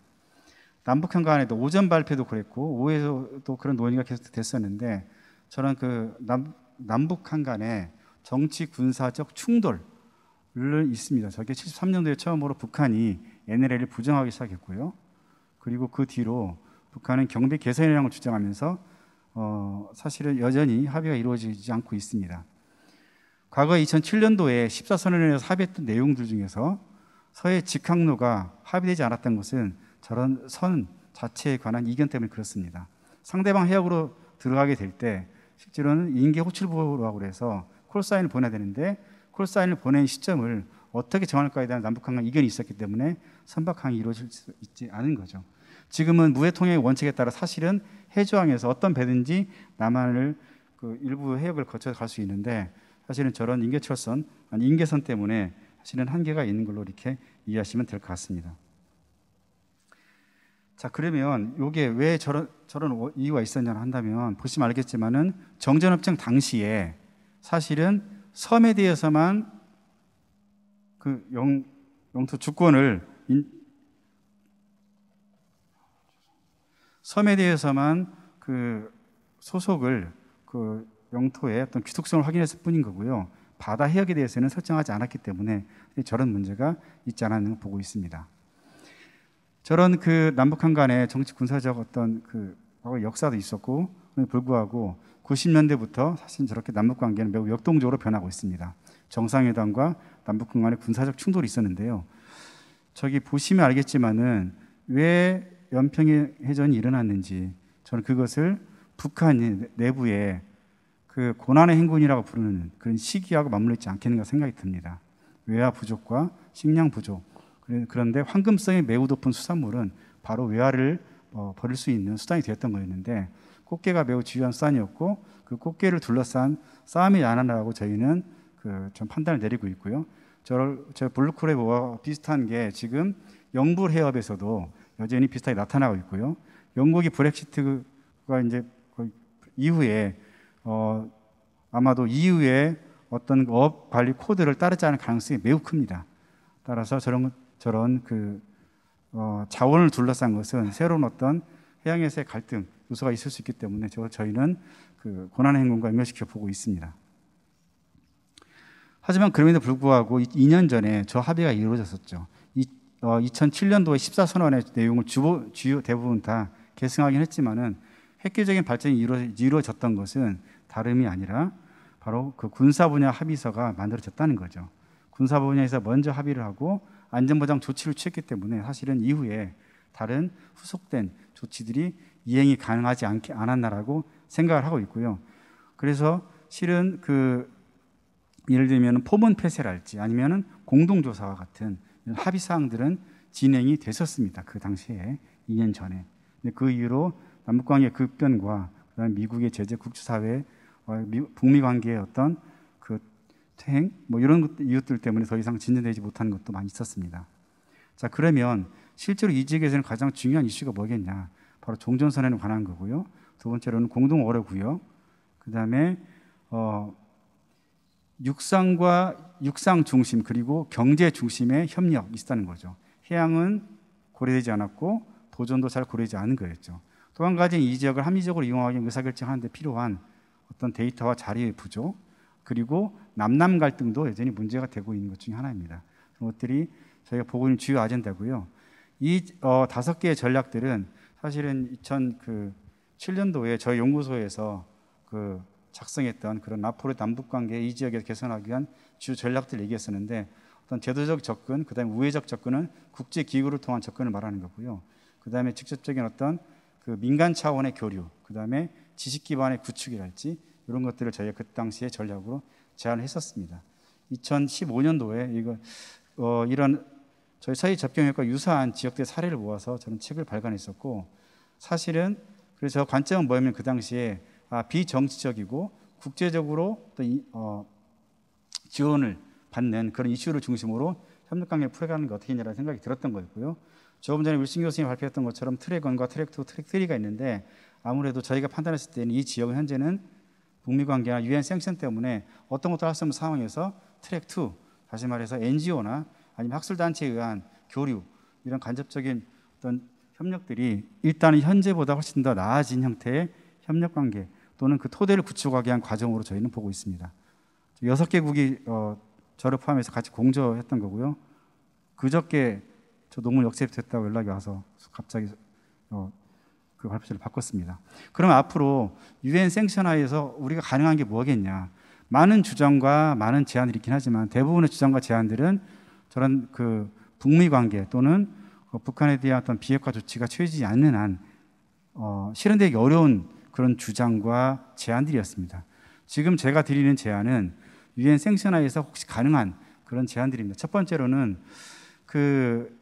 남북한 간에도 오전 발표도 그랬고 오후에도 그런 논의가 계속 됐었는데 저는 그 남북한 간의 정치 군사적 충돌을 있습니다. 저게 73년도에 처음으로 북한이 NLL을 부정하기 시작했고요. 그리고 그 뒤로 북한은 경비 개선이라는 걸 주장하면서 사실은 여전히 합의가 이루어지지 않고 있습니다. 과거 2007년도에 14선언에서 합의했던 내용들 중에서 서해 직항로가 합의되지 않았던 것은 저런 선 자체에 관한 이견 때문에 그렇습니다. 상대방 해역으로 들어가게 될 때 실제로는 인계 호출보라고 그래서 콜사인을 보내야 되는데 콜사인을 보낸 시점을 어떻게 정할까에 대한 남북한 간 이견이 있었기 때문에 선박항이 이루어질 수 있지 않은 거죠. 지금은 무해통행의 원칙에 따라 사실은 해저항에서 어떤 배든지 남한을 그 일부 해역을 거쳐서 갈 수 있는데 사실은 저런 인계철선, 아니 인계선 때문에 사실은 한계가 있는 걸로 이렇게 이해하시면 될 것 같습니다. 자, 그러면 이게 왜 저런 이유가 있었냐 한다면 보시면 알겠지만은 정전협정 당시에 사실은 섬에 대해서만 그 영토 주권을 섬에 대해서만 그 소속을 그 영토의 어떤 귀속성을 확인했을 뿐인 거고요. 바다 해역에 대해서는 설정하지 않았기 때문에 저런 문제가 있지 않았는 보고 있습니다. 저런 그 남북한 간의 정치 군사적 어떤 그 역사도 있었고 불구하고 90년대부터 사실 저렇게 남북 관계는 매우 역동적으로 변하고 있습니다. 정상회담과 남북한 간의 군사적 충돌이 있었는데요. 저기 보시면 알겠지만은 왜 연평해 해전이 일어났는지 저는 그것을 북한 내부에 그 고난의 행군이라고 부르는 그런 시기하고 맞물려 있지 않겠는가 생각이 듭니다. 외화 부족과 식량 부족. 그런데 황금성이 매우 높은 수산물은 바로 외화를 버릴 수 있는 수단이 되었던 거였는데 꽃게가 매우 중요한 수단이었고 그 꽃게를 둘러싼 싸움이 안 하나라고 저희는 좀 판단을 내리고 있고요. 저 블루크랩과 비슷한 게 지금 영불 해협에서도 여전히 비슷하게 나타나고 있고요. 영국이 브렉시트가 이제 이후에 아마도 이후에 어떤 업 관리 코드를 따르지 않을 가능성이 매우 큽니다. 따라서 저런 그 자원을 둘러싼 것은 새로운 어떤 해양에서의 갈등 요소가 있을 수 있기 때문에 저희는 그 고난의 행군과 연결시켜 보고 있습니다. 하지만 그럼에도 불구하고 2년 전에 저 합의가 이루어졌었죠. 2007년도에 14선언의 내용을 주요 대부분 다 계승하긴 했지만은 획기적인 발전이 이루어졌던 것은 다름이 아니라 바로 그 군사 분야 합의서가 만들어졌다는 거죠. 군사 분야에서 먼저 합의를 하고 안전보장 조치를 취했기 때문에 사실은 이후에 다른 후속된 조치들이 이행이 가능하지 않았나라고 생각을 하고 있고요. 그래서 실은 예를 들면 포문 폐쇄랄지 아니면은 공동조사와 같은 합의 사항들은 진행이 됐었습니다. 그 당시에 2년 전에. 근데 그 이후로 남북관계 급변과 그다음에 미국의 제재, 국제사회, 북미 관계의 어떤 그 퇴행, 이런 이유들 때문에 더 이상 진전되지 못한 것도 많이 있었습니다. 자, 그러면 실제로 이 지역에서는 가장 중요한 이슈가 뭐겠냐? 바로 종전선언에 관한 거고요. 두 번째로는 공동 어뢰 구역, 그다음에 육상 중심 그리고 경제 중심의 협력이 있다는 거죠. 해양은 고려되지 않았고 도전도 잘 고려되지 않은 거였죠. 또 한 가지는 이 지역을 합리적으로 이용하기 위해 의사결정하는 데 필요한 어떤 데이터와 자료의 부족, 그리고 남남 갈등도 여전히 문제가 되고 있는 것 중에 하나입니다. 그런 것들이 저희가 보고 있는 주요 아젠다고요. 이 5개의 전략들은 사실은 2007년도에 저희 연구소에서 작성했던 그런 앞으로 남북관계 이 지역에서 개선하기 위한 주요 전략들을 얘기했었는데 어떤 제도적 접근, 그다음에 우회적 접근은 국제 기구를 통한 접근을 말하는 거고요. 그다음에 직접적인 어떤 그 민간 차원의 교류, 그다음에 지식 기반의 구축이랄지 이런 것들을 저희가 그 당시에 전략으로 제안을 했었습니다. 2015년도에 이런 저희 서해 접경협과 유사한 지역들의 사례를 모아서 저는 책을 발간했었고 사실은 그래서 관점은 뭐냐면 그 당시에 비정치적이고 국제적으로 또 지원을 받는 그런 이슈를 중심으로 협력관계를 풀어가는 게 어떻게 했냐라는 생각이 들었던 거였고요. 조금 전에 윌슨 교수님이 발표했던 것처럼 트랙 1과 트랙 2, 트랙 3가 있는데 아무래도 저희가 판단했을 때는 이 지역은 현재는 북미 관계나 유엔 생션 때문에 어떤 것도 할 수 없는 상황에서 트랙 2, 다시 말해서 NGO나 아니면 학술단체에 의한 교류 이런 간접적인 어떤 협력들이 일단은 현재보다 훨씬 더 나아진 형태의 협력관계 또는 그 토대를 구축하기 위한 과정으로 저희는 보고 있습니다. 6개국이 저를 포함해서 같이 공저했던 거고요. 그저께 저 논문 역습됐다고 연락이 와서 갑자기 그 발표를 바꿨습니다. 그러면 앞으로 UN 생션 하에서 우리가 가능한 게 뭐겠냐? 많은 주장과 많은 제안들이 있긴 하지만 대부분의 주장과 제안들은 저런 그 북미 관계 또는 북한에 대한 어떤 비핵화 조치가 취해지지 않는 한 실현되기 어려운 그런 주장과 제안들이었습니다. 지금 제가 드리는 제안은 UN 생션 하에서 혹시 가능한 그런 제안들입니다. 첫 번째로는 그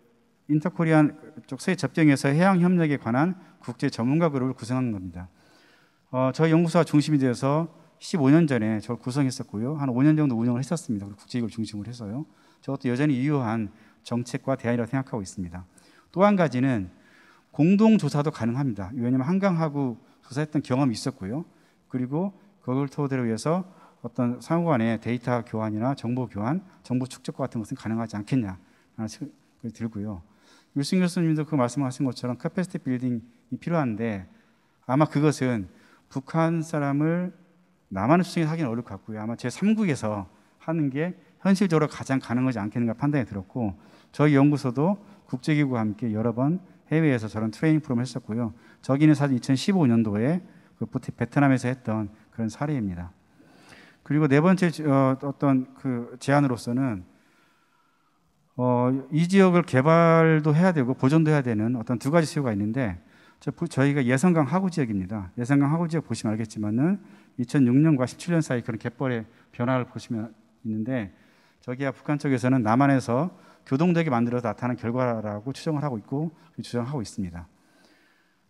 인터코리안 쪽 서해 접경에서 해양 협력에 관한 국제 전문가 그룹을 구성한 겁니다. 저희 연구소가 중심이 되어서 15년 전에 저를 구성했었고요. 한 5년 정도 운영을 했었습니다. 국제기구를 중심으로 해서요. 저것도 여전히 유효한 정책과 대안이라고 생각하고 있습니다. 또 한 가지는 공동조사도 가능합니다. 왜냐하면 한강하고 조사했던 경험이 있었고요. 그리고 그걸 토대로 해서 어떤 상호 간의 데이터 교환이나 정보 교환, 정보 축적과 같은 것은 가능하지 않겠냐라는 생각이 들고요. 윌슨 교수님도 그 말씀하신 것처럼 캐패시티 빌딩이 필요한데 아마 그것은 북한 사람을 남한을 수정해서 하기는 어려울 것 같고요. 아마 제3국에서 하는 게 현실적으로 가장 가능하지 않겠는가 판단이 들었고 저희 연구소도 국제기구와 함께 여러 번 해외에서 저런 트레이닝 프로그램을 했었고요. 저기는 사실 2015년도에 그 베트남에서 했던 그런 사례입니다. 그리고 네 번째 어떤 그 제안으로서는 이 지역을 개발도 해야 되고 보존도 해야 되는 어떤 두 가지 수요가 있는데 저희가 예성강 하구 지역입니다. 예성강 하구 지역 보시면 알겠지만은 2006년과 17년 사이 그런 갯벌의 변화를 보시면 있는데 저기야 북한 쪽에서는 남한에서 교동되게 만들어서 나타난 결과라고 추정을 하고 있고 주장하고 있습니다.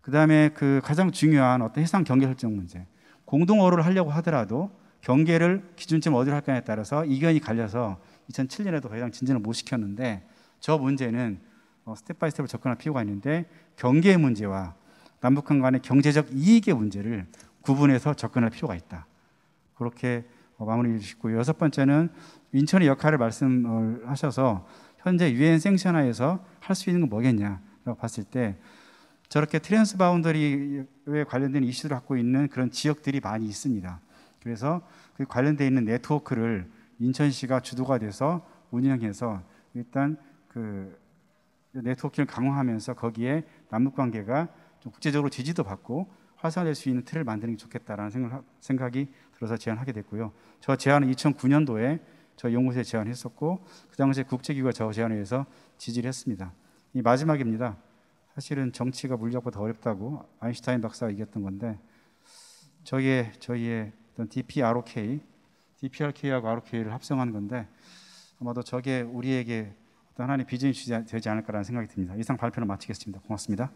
그 다음에 그 가장 중요한 어떤 해상 경계 설정 문제, 공동어로를 하려고 하더라도 경계를 기준점 어디로 할까에 따라서 이견이 갈려서 2007년에도 더 이상 진전을 못 시켰는데 저 문제는 스텝 바이 스텝으로 접근할 필요가 있는데 경계의 문제와 남북한 간의 경제적 이익의 문제를 구분해서 접근할 필요가 있다. 그렇게 마무리해 주시고 여섯 번째는 인천의 역할을 말씀을 하셔서 현재 유엔 생션 하에서 할 수 있는 건 뭐겠냐라고 봤을 때 저렇게 트랜스 바운더리에 관련된 이슈를 갖고 있는 그런 지역들이 많이 있습니다. 그래서 그 관련되어 있는 네트워크를 인천시가 주도가 돼서 운영해서 일단 그 네트워크를 강화하면서 거기에 남북관계가 좀 국제적으로 지지도 받고 활성화될 수 있는 틀을 만드는 게 좋겠다라는 생각이 들어서 제안하게 됐고요. 저 제안은 2009년도에 저희 연구소에 제안했었고 그 당시에 국제기구가 저 제안에 의해서 지지를 했습니다. 이 마지막입니다. 사실은 정치가 물리학보다 어렵다고 아인슈타인 박사가 얘기했던 건데 저희의 어떤 DPRK하고 ROK를 합성한 건데 아마도 저게 우리에게 어떤 하나의 비전이 되지 않을까라는 생각이 듭니다. 이상 발표를 마치겠습니다. 고맙습니다.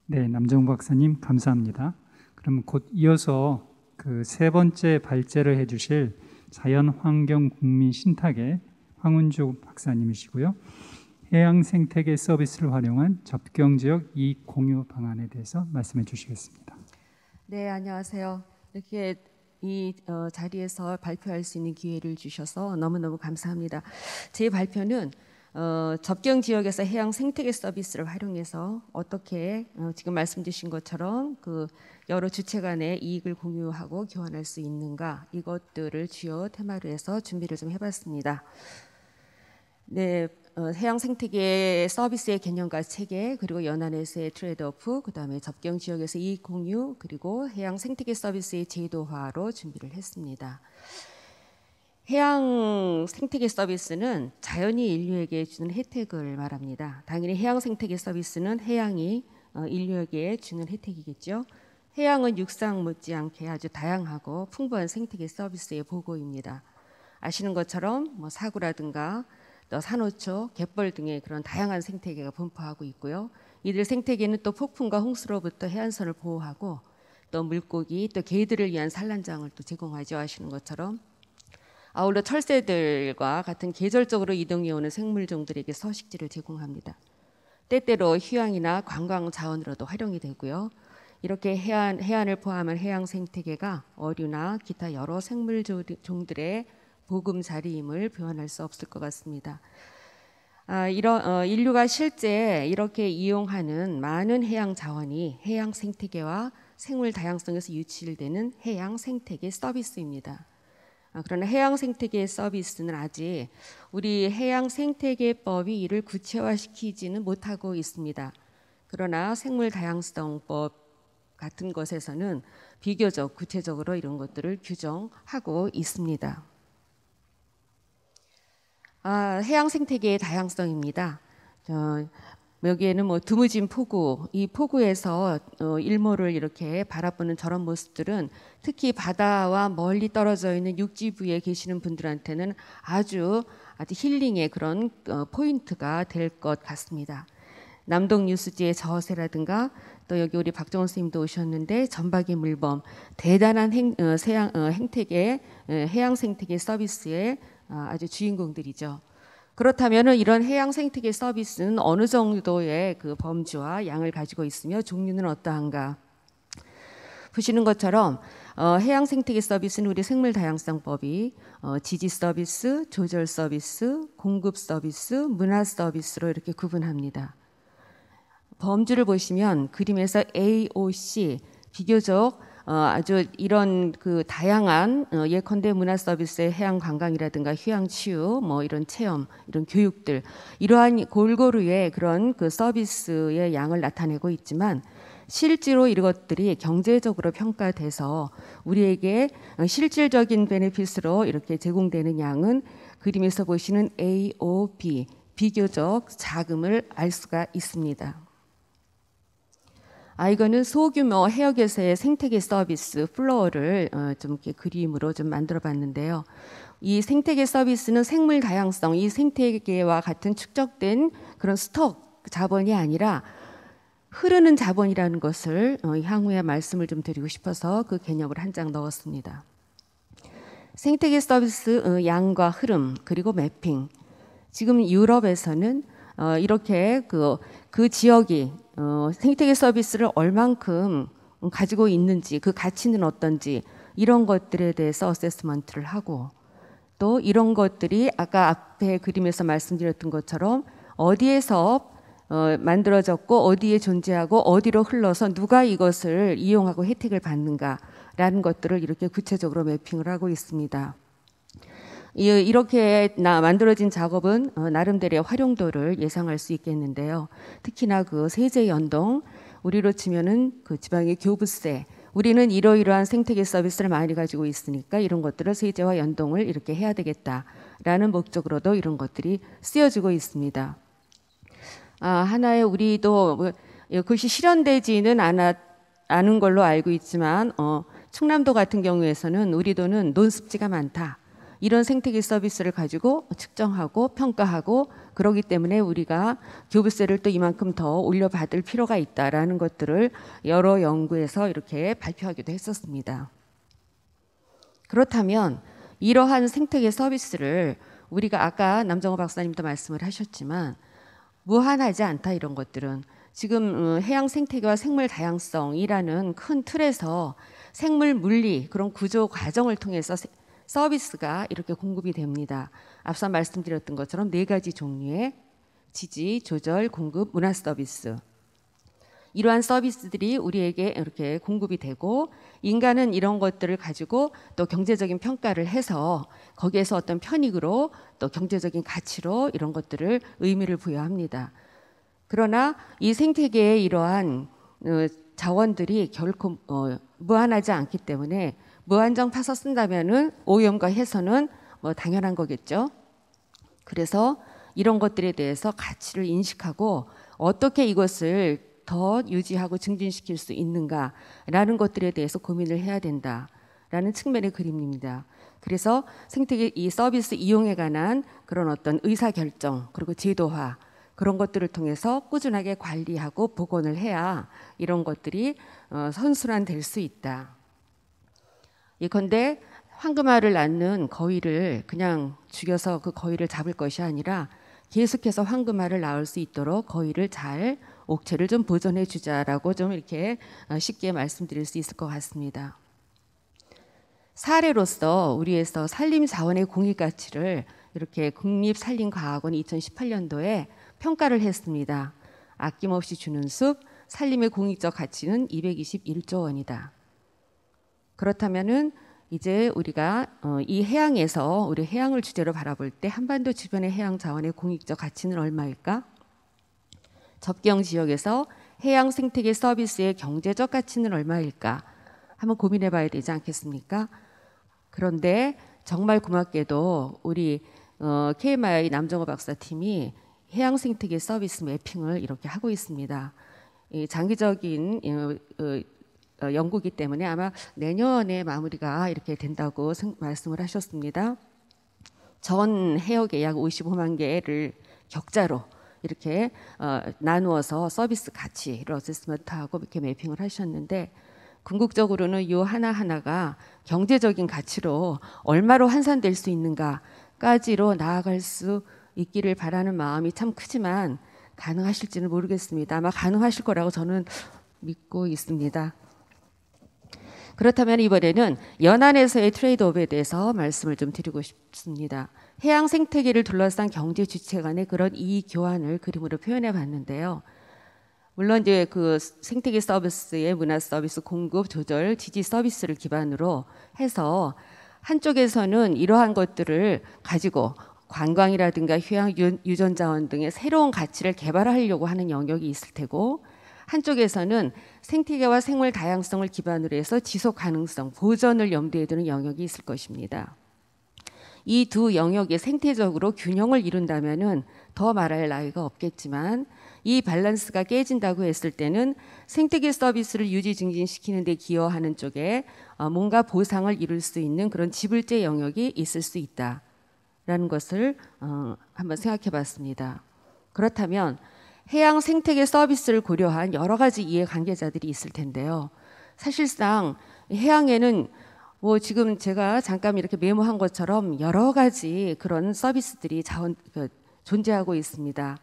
네, 남정우 박사님 감사합니다. 그럼 곧 이어서 그 세 번째 발제를 해주실 자연환경국민신탁의 황운주 박사님이시고요. 해양생태계 서비스를 활용한 접경지역 이익 공유 방안에 대해서 말씀해 주시겠습니다. 네, 안녕하세요. 이렇게 이 자리에서 발표할 수 있는 기회를 주셔서 너무너무 감사합니다. 제 발표는 접경 지역에서 해양 생태계 서비스를 활용해서 어떻게 지금 말씀 주신 것처럼 그 여러 주체 간의 이익을 공유하고 교환할 수 있는가 이것들을 주요 테마로 해서 준비를 좀 해봤습니다. 네, 해양 생태계 서비스의 개념과 체계 그리고 연안에서의 트레이드오프 그다음에 접경 지역에서 이익 공유 그리고 해양 생태계 서비스의 제도화로 준비를 했습니다. 해양 생태계 서비스는 자연이 인류에게 주는 혜택을 말합니다. 당연히 해양 생태계 서비스는 해양이 인류에게 주는 혜택이겠죠. 해양은 육상 못지않게 아주 다양하고 풍부한 생태계 서비스의 보고입니다. 아시는 것처럼 뭐 사구라든가 또 산호초, 갯벌 등의 그런 다양한 생태계가 분포하고 있고요. 이들 생태계는 또 폭풍과 홍수로부터 해안선을 보호하고 또 물고기, 또 개들을 위한 산란장을 또 제공하죠. 아시는 것처럼. 아울러 철새들과 같은 계절적으로 이동해 오는 생물종들에게 서식지를 제공합니다. 때때로 휴양이나 관광 자원으로도 활용이 되고요. 이렇게 해안을 포함한 해양 생태계가 어류나 기타 여러 생물종들의 보금자리임을 표현할 수 없을 것 같습니다. 인류가 실제 이렇게 이용하는 많은 해양 자원이 해양 생태계와 생물 다양성에서 유출되는 해양 생태계 서비스입니다. 그러나 해양 생태계 서비스는 아직 우리 해양 생태계법이 이를 구체화시키지는 못하고 있습니다. 그러나 생물 다양성법 같은 것에서는 비교적 구체적으로 이런 것들을 규정하고 있습니다. 해양 생태계의 다양성입니다. 여기에는 뭐 드무진 포구, 이 포구에서 일몰을 이렇게 바라보는 저런 모습들은 특히 바다와 멀리 떨어져 있는 육지부에 계시는 분들한테는 아주 힐링의 그런 포인트가 될 것 같습니다. 남동 뉴스지의 저어새라든가 또 여기 우리 박정원 선생님도 오셨는데 전박이 물범, 대단한 행태계, 해양 생태계 서비스의 아주 주인공들이죠. 그렇다면 이런 해양 생태계 서비스는 어느 정도의 그 범주와 양을 가지고 있으며 종류는 어떠한가? 보시는 것처럼 해양 생태계 서비스는 우리 생물 다양성법이 지지 서비스, 조절 서비스, 공급 서비스, 문화 서비스로 이렇게 구분합니다. 범주를 보시면 그림에서 AOC 비교적 아주 이런 그 다양한 예컨대 문화 서비스의 해양 관광이라든가 휴양 치유 뭐 이런 체험 이런 교육들 이러한 골고루의 그런 그 서비스의 양을 나타내고 있지만 실제로 이것들이 경제적으로 평가돼서 우리에게 실질적인 베네핏으로 이렇게 제공되는 양은 그림에서 보시는 AOB 비교적 작음을 알 수가 있습니다. 이거는 소규모 해역에서의 생태계 서비스 플로어를 좀 이렇게 그림으로 좀 만들어 봤는데요. 이 생태계 서비스는 생물 다양성, 이 생태계와 같은 축적된 그런 스톡 자본이 아니라 흐르는 자본이라는 것을 향후에 말씀을 좀 드리고 싶어서 그 개념을 한 장 넣었습니다. 생태계 서비스 양과 흐름 그리고 매핑. 지금 유럽에서는 이렇게 그 지역이 생태계 서비스를 얼만큼 가지고 있는지 그 가치는 어떤지 이런 것들에 대해서 어세스먼트를 하고 또 이런 것들이 아까 앞에 그림에서 말씀드렸던 것처럼 어디에서 만들어졌고 어디에 존재하고 어디로 흘러서 누가 이것을 이용하고 혜택을 받는가라는 것들을 이렇게 구체적으로 매핑을 하고 있습니다. 이렇게 만들어진 작업은 나름대로의 활용도를 예상할 수 있겠는데요. 특히나 그 세제 연동, 우리로 치면은 그 지방의 교부세, 우리는 이러이러한 생태계 서비스를 많이 가지고 있으니까 이런 것들을 세제와 연동을 이렇게 해야 되겠다라는 목적으로도 이런 것들이 쓰여지고 있습니다. 하나의 우리도 그것이 실현되지는 않은 걸로 알고 있지만 충남도 같은 경우에서는 우리도는 논습지가 많다. 이런 생태계 서비스를 가지고 측정하고 평가하고 그러기 때문에 우리가 교부세를 또 이만큼 더 올려받을 필요가 있다라는 것들을 여러 연구에서 이렇게 발표하기도 했었습니다. 그렇다면 이러한 생태계 서비스를 우리가 아까 남정호 박사님도 말씀을 하셨지만 무한하지 않다 이런 것들은 지금 해양 생태계와 생물 다양성이라는 큰 틀에서 생물 물리 그런 구조 과정을 통해서 서비스가 이렇게 공급이 됩니다. 앞서 말씀드렸던 것처럼 4가지 종류의 지지, 조절, 공급, 문화 서비스. 이러한 서비스들이 우리에게 이렇게 공급이 되고 인간은 이런 것들을 가지고 또 경제적인 평가를 해서 거기에서 어떤 편익으로 또 경제적인 가치로 이런 것들을 의미를 부여합니다. 그러나 이 생태계의 이러한 자원들이 결코 무한하지 않기 때문에 무한정 파서 쓴다면은 오염과 훼손은 뭐 당연한 거겠죠. 그래서 이런 것들에 대해서 가치를 인식하고 어떻게 이것을 더 유지하고 증진시킬 수 있는가라는 것들에 대해서 고민을 해야 된다라는 측면의 그림입니다. 그래서 생태계 이 서비스 이용에 관한 그런 어떤 의사결정 그리고 제도화 그런 것들을 통해서 꾸준하게 관리하고 복원을 해야 이런 것들이 선순환될 수 있다. 예컨대 황금알을 낳는 거위를 그냥 죽여서 그 거위를 잡을 것이 아니라 계속해서 황금알을 낳을 수 있도록 거위를 잘 옥체를 좀 보존해 주자라고 좀 이렇게 쉽게 말씀드릴 수 있을 것 같습니다. 사례로서 우리에서 산림 자원의 공익 가치를 이렇게 국립산림과학원이 2018년도에 평가를 했습니다. 아낌없이 주는 숲, 산림의 공익적 가치는 221조 원이다. 그렇다면은 이제 우리가 이 해양에서 우리 해양을 주제로 바라볼 때 한반도 주변의 해양 자원의 공익적 가치는 얼마일까? 접경 지역에서 해양 생태계 서비스의 경제적 가치는 얼마일까? 한번 고민해 봐야 되지 않겠습니까? 그런데 정말 고맙게도 우리 KMI 남정호 박사팀이 해양 생태계 서비스 매핑을 이렇게 하고 있습니다. 장기적인 연구기 때문에 아마 내년에 마무리가 이렇게 된다고 말씀을 하셨습니다. 전 해역의 약 55만 개를 격자로 이렇게 나누어서 서비스 가치를 어세스먼트하고 이렇게 매핑을 하셨는데, 궁극적으로는 이 하나하나가 경제적인 가치로 얼마로 환산될 수 있는가까지로 나아갈 수 있기를 바라는 마음이 참 크지만 가능하실지는 모르겠습니다. 아마 가능하실 거라고 저는 믿고 있습니다. 그렇다면 이번에는 연안에서의 트레이드오프에 대해서 말씀을 좀 드리고 싶습니다. 해양 생태계를 둘러싼 경제 주체 간의 그런 이익 교환을 그림으로 표현해 봤는데요. 물론 이제 그 생태계 서비스의 문화 서비스 공급 조절 지지 서비스를 기반으로 해서 한쪽에서는 이러한 것들을 가지고 관광이라든가 휴양 유전 자원 등의 새로운 가치를 개발하려고 하는 영역이 있을 테고, 한쪽에서는 생태계와 생물 다양성을 기반으로 해서 지속 가능성, 보전을 염두에 두는 영역이 있을 것입니다. 이 두 영역이 생태적으로 균형을 이룬다면은 더 말할 나위가 없겠지만, 이 밸런스가 깨진다고 했을 때는 생태계 서비스를 유지 증진시키는 데 기여하는 쪽에 뭔가 보상을 이룰 수 있는 그런 지불제 영역이 있을 수 있다라는 것을 한번 생각해 봤습니다. 그렇다면 해양 생태계 서비스를 고려한 여러 가지 이해관계자들이 있을 텐데요. 사실상 해양에는 뭐 지금 제가 잠깐 이렇게 메모한 것처럼 여러 가지 그런 서비스들이 존재하고 있습니다.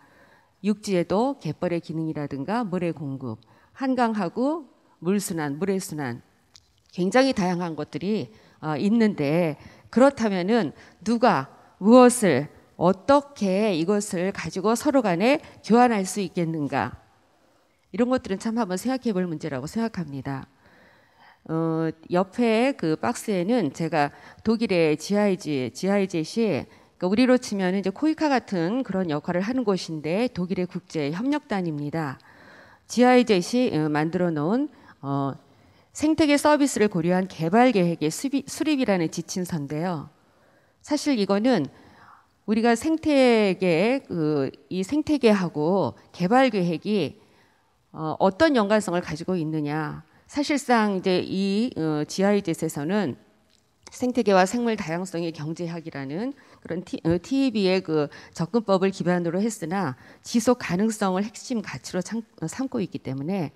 육지에도 갯벌의 기능이라든가 물의 공급, 한강하고 물순환, 물의 순환, 굉장히 다양한 것들이 있는데, 그렇다면은 누가 무엇을 어떻게 이것을 가지고 서로 간에 교환할 수 있겠는가? 이런 것들은 참 한번 생각해 볼 문제라고 생각합니다. 옆에 그 박스에는 제가 독일의 GIZ이 그러니까 우리로 치면 이제 코이카 같은 그런 역할을 하는 곳인데 독일의 국제 협력단입니다. GIZ이 만들어 놓은 생태계 서비스를 고려한 개발 계획의 수립이라는 지침서인데요. 사실 이거는 우리가 이 생태계하고 개발 계획이 어떤 연관성을 가지고 있느냐. 사실상 이제 이 GIZ에서는 생태계와 생물 다양성의 경제학이라는 그런 TEB의 그 접근법을 기반으로 했으나 지속 가능성을 핵심 가치로 삼고 있기 때문에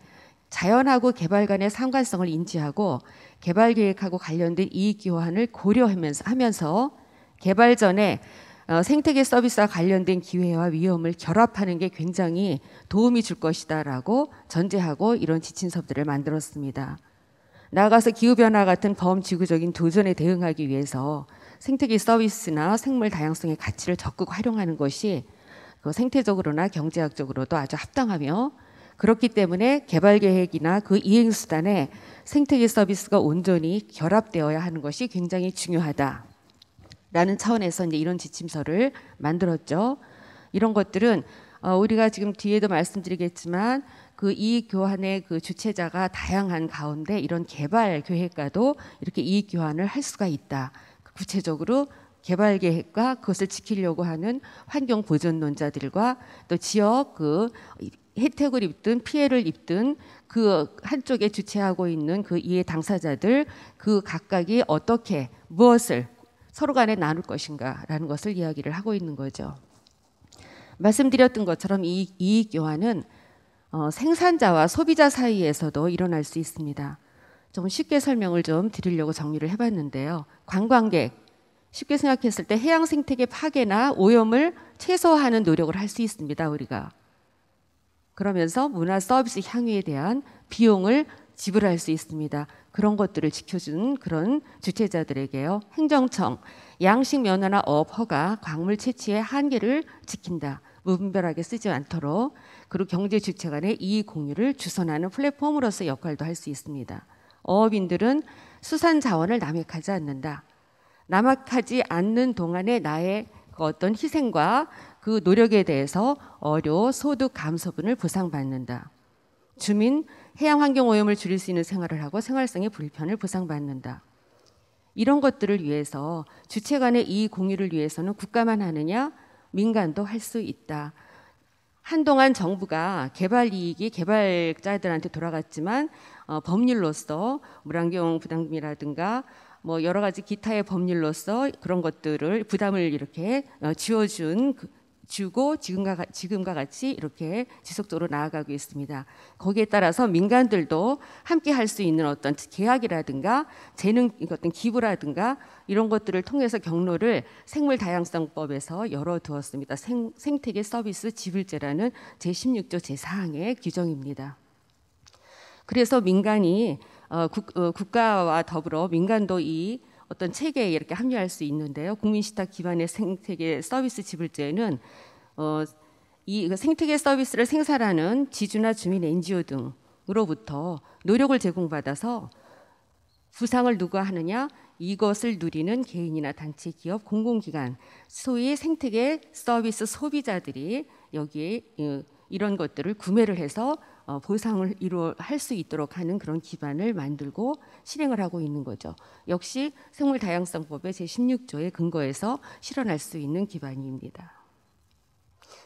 자연하고 개발 간의 상관성을 인지하고 개발 계획하고 관련된 이익 교환을 고려하면서 개발 전에 생태계 서비스와 관련된 기회와 위험을 결합하는 게 굉장히 도움이 줄 것이다라고 전제하고 이런 지침서들을 만들었습니다. 나아가서 기후변화 같은 범지구적인 도전에 대응하기 위해서 생태계 서비스나 생물 다양성의 가치를 적극 활용하는 것이 그 생태적으로나 경제학적으로도 아주 합당하며, 그렇기 때문에 개발 계획이나 그 이행 수단에 생태계 서비스가 온전히 결합되어야 하는 것이 굉장히 중요하다. 라는 차원에서 이제 이런 지침서를 만들었죠. 이런 것들은 우리가 지금 뒤에도 말씀드리겠지만 그 이익 교환의 그 주체자가 다양한 가운데 이런 개발 계획과도 이렇게 이익 교환을 할 수가 있다. 구체적으로 개발 계획과 그것을 지키려고 하는 환경 보존론자들과 또 지역 그 혜택을 입든 피해를 입든 그 한쪽에 주체하고 있는 그 이해 당사자들 그 각각이 어떻게 무엇을 서로 간에 나눌 것인가라는 것을 이야기를 하고 있는 거죠. 말씀드렸던 것처럼 이 이익 교환은 생산자와 소비자 사이에서도 일어날 수 있습니다. 좀 쉽게 설명을 좀 드리려고 정리를 해봤는데요. 관광객, 쉽게 생각했을 때 해양 생태계 파괴나 오염을 최소화하는 노력을 할 수 있습니다. 우리가. 그러면서 문화 서비스 향유에 대한 비용을 지불할 수 있습니다. 그런 것들을 지켜주는 그런 주체자들에게요. 행정청, 양식 면허나 업 허가, 광물 채취의 한계를 지킨다. 무분별하게 쓰지 않도록. 그리고 경제 주체 간의 이익 공유를 주선하는 플랫폼으로서 역할도 할 수 있습니다. 어업인들은 수산 자원을 남획하지 않는다. 남획하지 않는 동안에 나의 그 어떤 희생과 그 노력에 대해서 어료, 소득 감소분을 보상받는다. 주민, 해양 환경 오염을 줄일 수 있는 생활을 하고 생활성의 불편을 보상받는다. 이런 것들을 위해서 주체 간의 이익 공유를 위해서는 국가만 하느냐? 민간도 할 수 있다. 한동안 정부가 개발 이익이 개발자들한테 돌아갔지만 법률로서 물안경 부담금이라든가 뭐 여러 가지 기타의 법률로서 그런 것들을 부담을 이렇게 주고 지금과 같이 이렇게 지속적으로 나아가고 있습니다. 거기에 따라서 민간들도 함께 할 수 있는 어떤 계약이라든가 재능 어떤 기부라든가 이런 것들을 통해서 경로를 생물다양성법에서 열어두었습니다. 생태계 서비스 지불제라는 제16조 제4항의 규정입니다. 그래서 민간이 국가와 더불어 민간도 이 어떤 체계에 이렇게 합류할 수 있는데요. 국민신탁 기반의 생태계 서비스 지불제는 이 생태계 서비스를 생산하는 지주나 주민 NGO 등으로부터 노력을 제공받아서 부상을 누가 하느냐? 이것을 누리는 개인이나 단체, 기업, 공공기관, 소위 생태계 서비스 소비자들이 여기에 이런 것들을 구매를 해서 보상을 할 수 있도록 하는 그런 기반을 만들고 실행을 하고 있는 거죠. 역시 생물다양성법의 제16조에 근거해서 실현할 수 있는 기반입니다.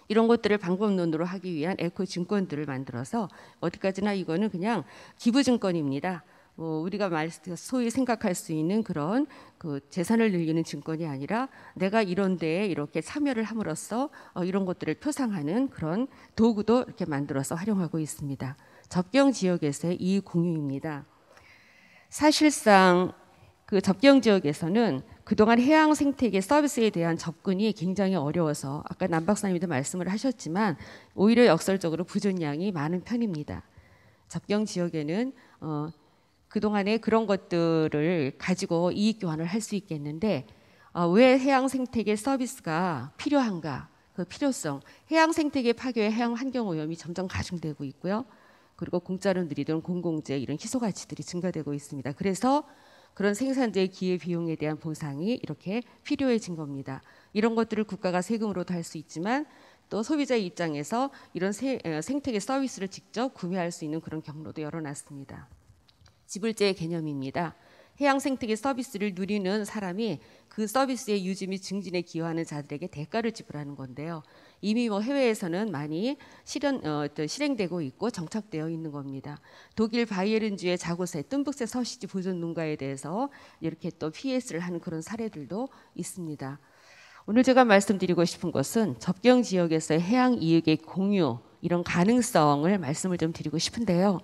이런 것들을 방법론으로 하기 위한 에코증권들을 만들어서 어디까지나 이거는 그냥 기부증권입니다. 우리가 소위 생각할 수 있는 그런 그 재산을 늘리는 증권이 아니라 내가 이런 데에 이렇게 참여를 함으로써 이런 것들을 표상하는 그런 도구도 이렇게 만들어서 활용하고 있습니다. 접경 지역에서의 이익 공유입니다. 사실상 그 접경 지역에서는 그동안 해양 생태계 서비스에 대한 접근이 굉장히 어려워서 아까 남 박사님도 말씀을 하셨지만 오히려 역설적으로 부존량이 많은 편입니다. 접경 지역에는 그동안에 그런 것들을 가지고 이익 교환을 할 수 있겠는데 왜 해양 생태계 서비스가 필요한가? 그 필요성, 해양 생태계 파괴와 해양 환경 오염이 점점 가중되고 있고요. 그리고 공짜로 누리던 공공재 이런 희소 가치들이 증가되고 있습니다. 그래서 그런 생산자의 기회 비용에 대한 보상이 이렇게 필요해진 겁니다. 이런 것들을 국가가 세금으로도 할 수 있지만 또 소비자의 입장에서 이런 생태계 서비스를 직접 구매할 수 있는 그런 경로도 열어놨습니다. 지불제의 개념입니다. 해양 생태계 서비스를 누리는 사람이 그 서비스의 유지 및 증진에 기여하는 자들에게 대가를 지불하는 건데요. 이미 해외에서는 많이 실행되고 있고 정착되어 있는 겁니다. 독일 바이에른주의 자고새, 뜸북새 서식지 보존 농가에 대해서 이렇게 또 PS를 하는 그런 사례들도 있습니다. 오늘 제가 말씀드리고 싶은 것은 접경 지역에서의 해양 이익의 공유 이런 가능성을 말씀을 좀 드리고 싶은데요.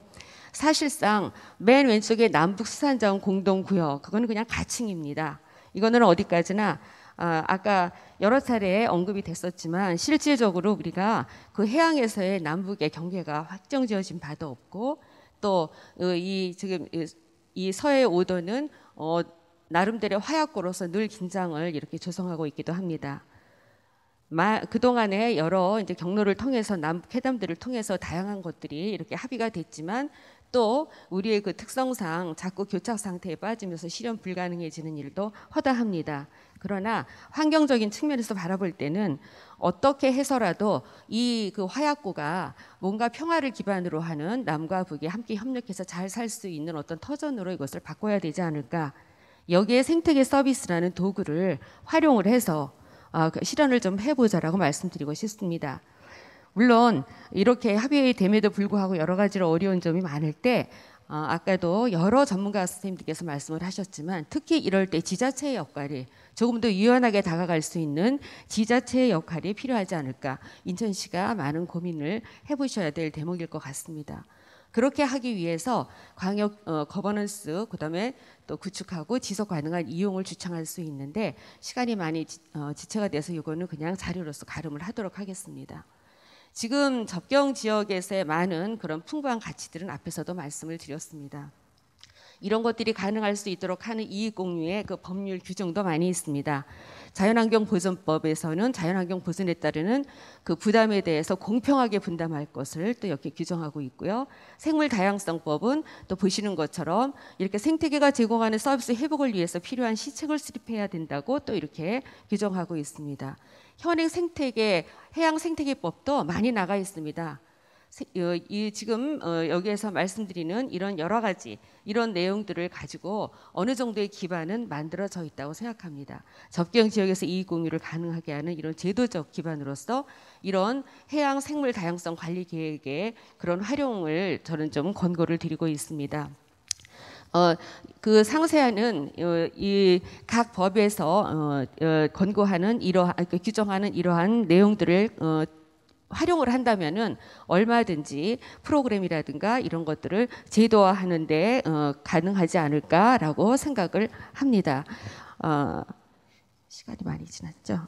사실상 맨 왼쪽에 남북수산자원 공동구역 그거는 그냥 가칭입니다. 이거는 어디까지나 아까 여러 차례 언급이 됐었지만 실질적으로 우리가 그 해양에서의 남북의 경계가 확정지어진 바도 없고 또 지금 이 서해 오도는 나름대로 화약고로서 늘 긴장을 이렇게 조성하고 있기도 합니다. 그동안에 여러 이제 경로를 통해서 남북 회담들을 통해서 다양한 것들이 이렇게 합의가 됐지만 또 우리의 그 특성상 자꾸 교착 상태에 빠지면서 실현 불가능해지는 일도 허다합니다. 그러나 환경적인 측면에서 바라볼 때는 어떻게 해서라도 이 그 화약고가 뭔가 평화를 기반으로 하는 남과 북이 함께 협력해서 잘 살 수 있는 어떤 터전으로 이것을 바꿔야 되지 않을까. 여기에 생태계 서비스라는 도구를 활용을 해서 실현을 좀 해보자라고 말씀드리고 싶습니다. 물론 이렇게 합의됨에도 불구하고 여러 가지로 어려운 점이 많을 때 아까도 여러 전문가 선생님들께서 말씀을 하셨지만 특히 이럴 때 지자체의 역할이 조금 더 유연하게 다가갈 수 있는 지자체의 역할이 필요하지 않을까. 인천시가 많은 고민을 해보셔야 될 대목일 것 같습니다. 그렇게 하기 위해서 광역 거버넌스 그다음에 또 구축하고 지속 가능한 이용을 주창할 수 있는데 시간이 많이 지체가 돼서 이거는 그냥 자료로서 가름을 하도록 하겠습니다. 지금 접경 지역에서의 많은 그런 풍부한 가치들은 앞에서도 말씀을 드렸습니다. 이런 것들이 가능할 수 있도록 하는 이익 공유의 그 법률 규정도 많이 있습니다. 자연환경보전법에서는 자연환경 보전에 따르는 그 부담에 대해서 공평하게 분담할 것을 또 이렇게 규정하고 있고요. 생물다양성법은 또 보시는 것처럼 이렇게 생태계가 제공하는 서비스 회복을 위해서 필요한 시책을 수립해야 된다고 또 이렇게 규정하고 있습니다. 현행 생태계, 해양 생태계법도 많이 나가 있습니다. 지금 여기에서 말씀드리는 이런 여러 가지 이런 내용들을 가지고 어느 정도의 기반은 만들어져 있다고 생각합니다. 접경 지역에서 이익 공유를 가능하게 하는 이런 제도적 기반으로서 이런 해양 생물 다양성 관리 계획의 그런 활용을 저는 좀 권고를 드리고 있습니다. 그 상세한은 이 각 법에서 권고하는 규정하는 이러한 내용들을 활용을 한다면은 얼마든지 프로그램이라든가 이런 것들을 제도화하는데 가능하지 않을까라고 생각을 합니다. 시간이 많이 지났죠?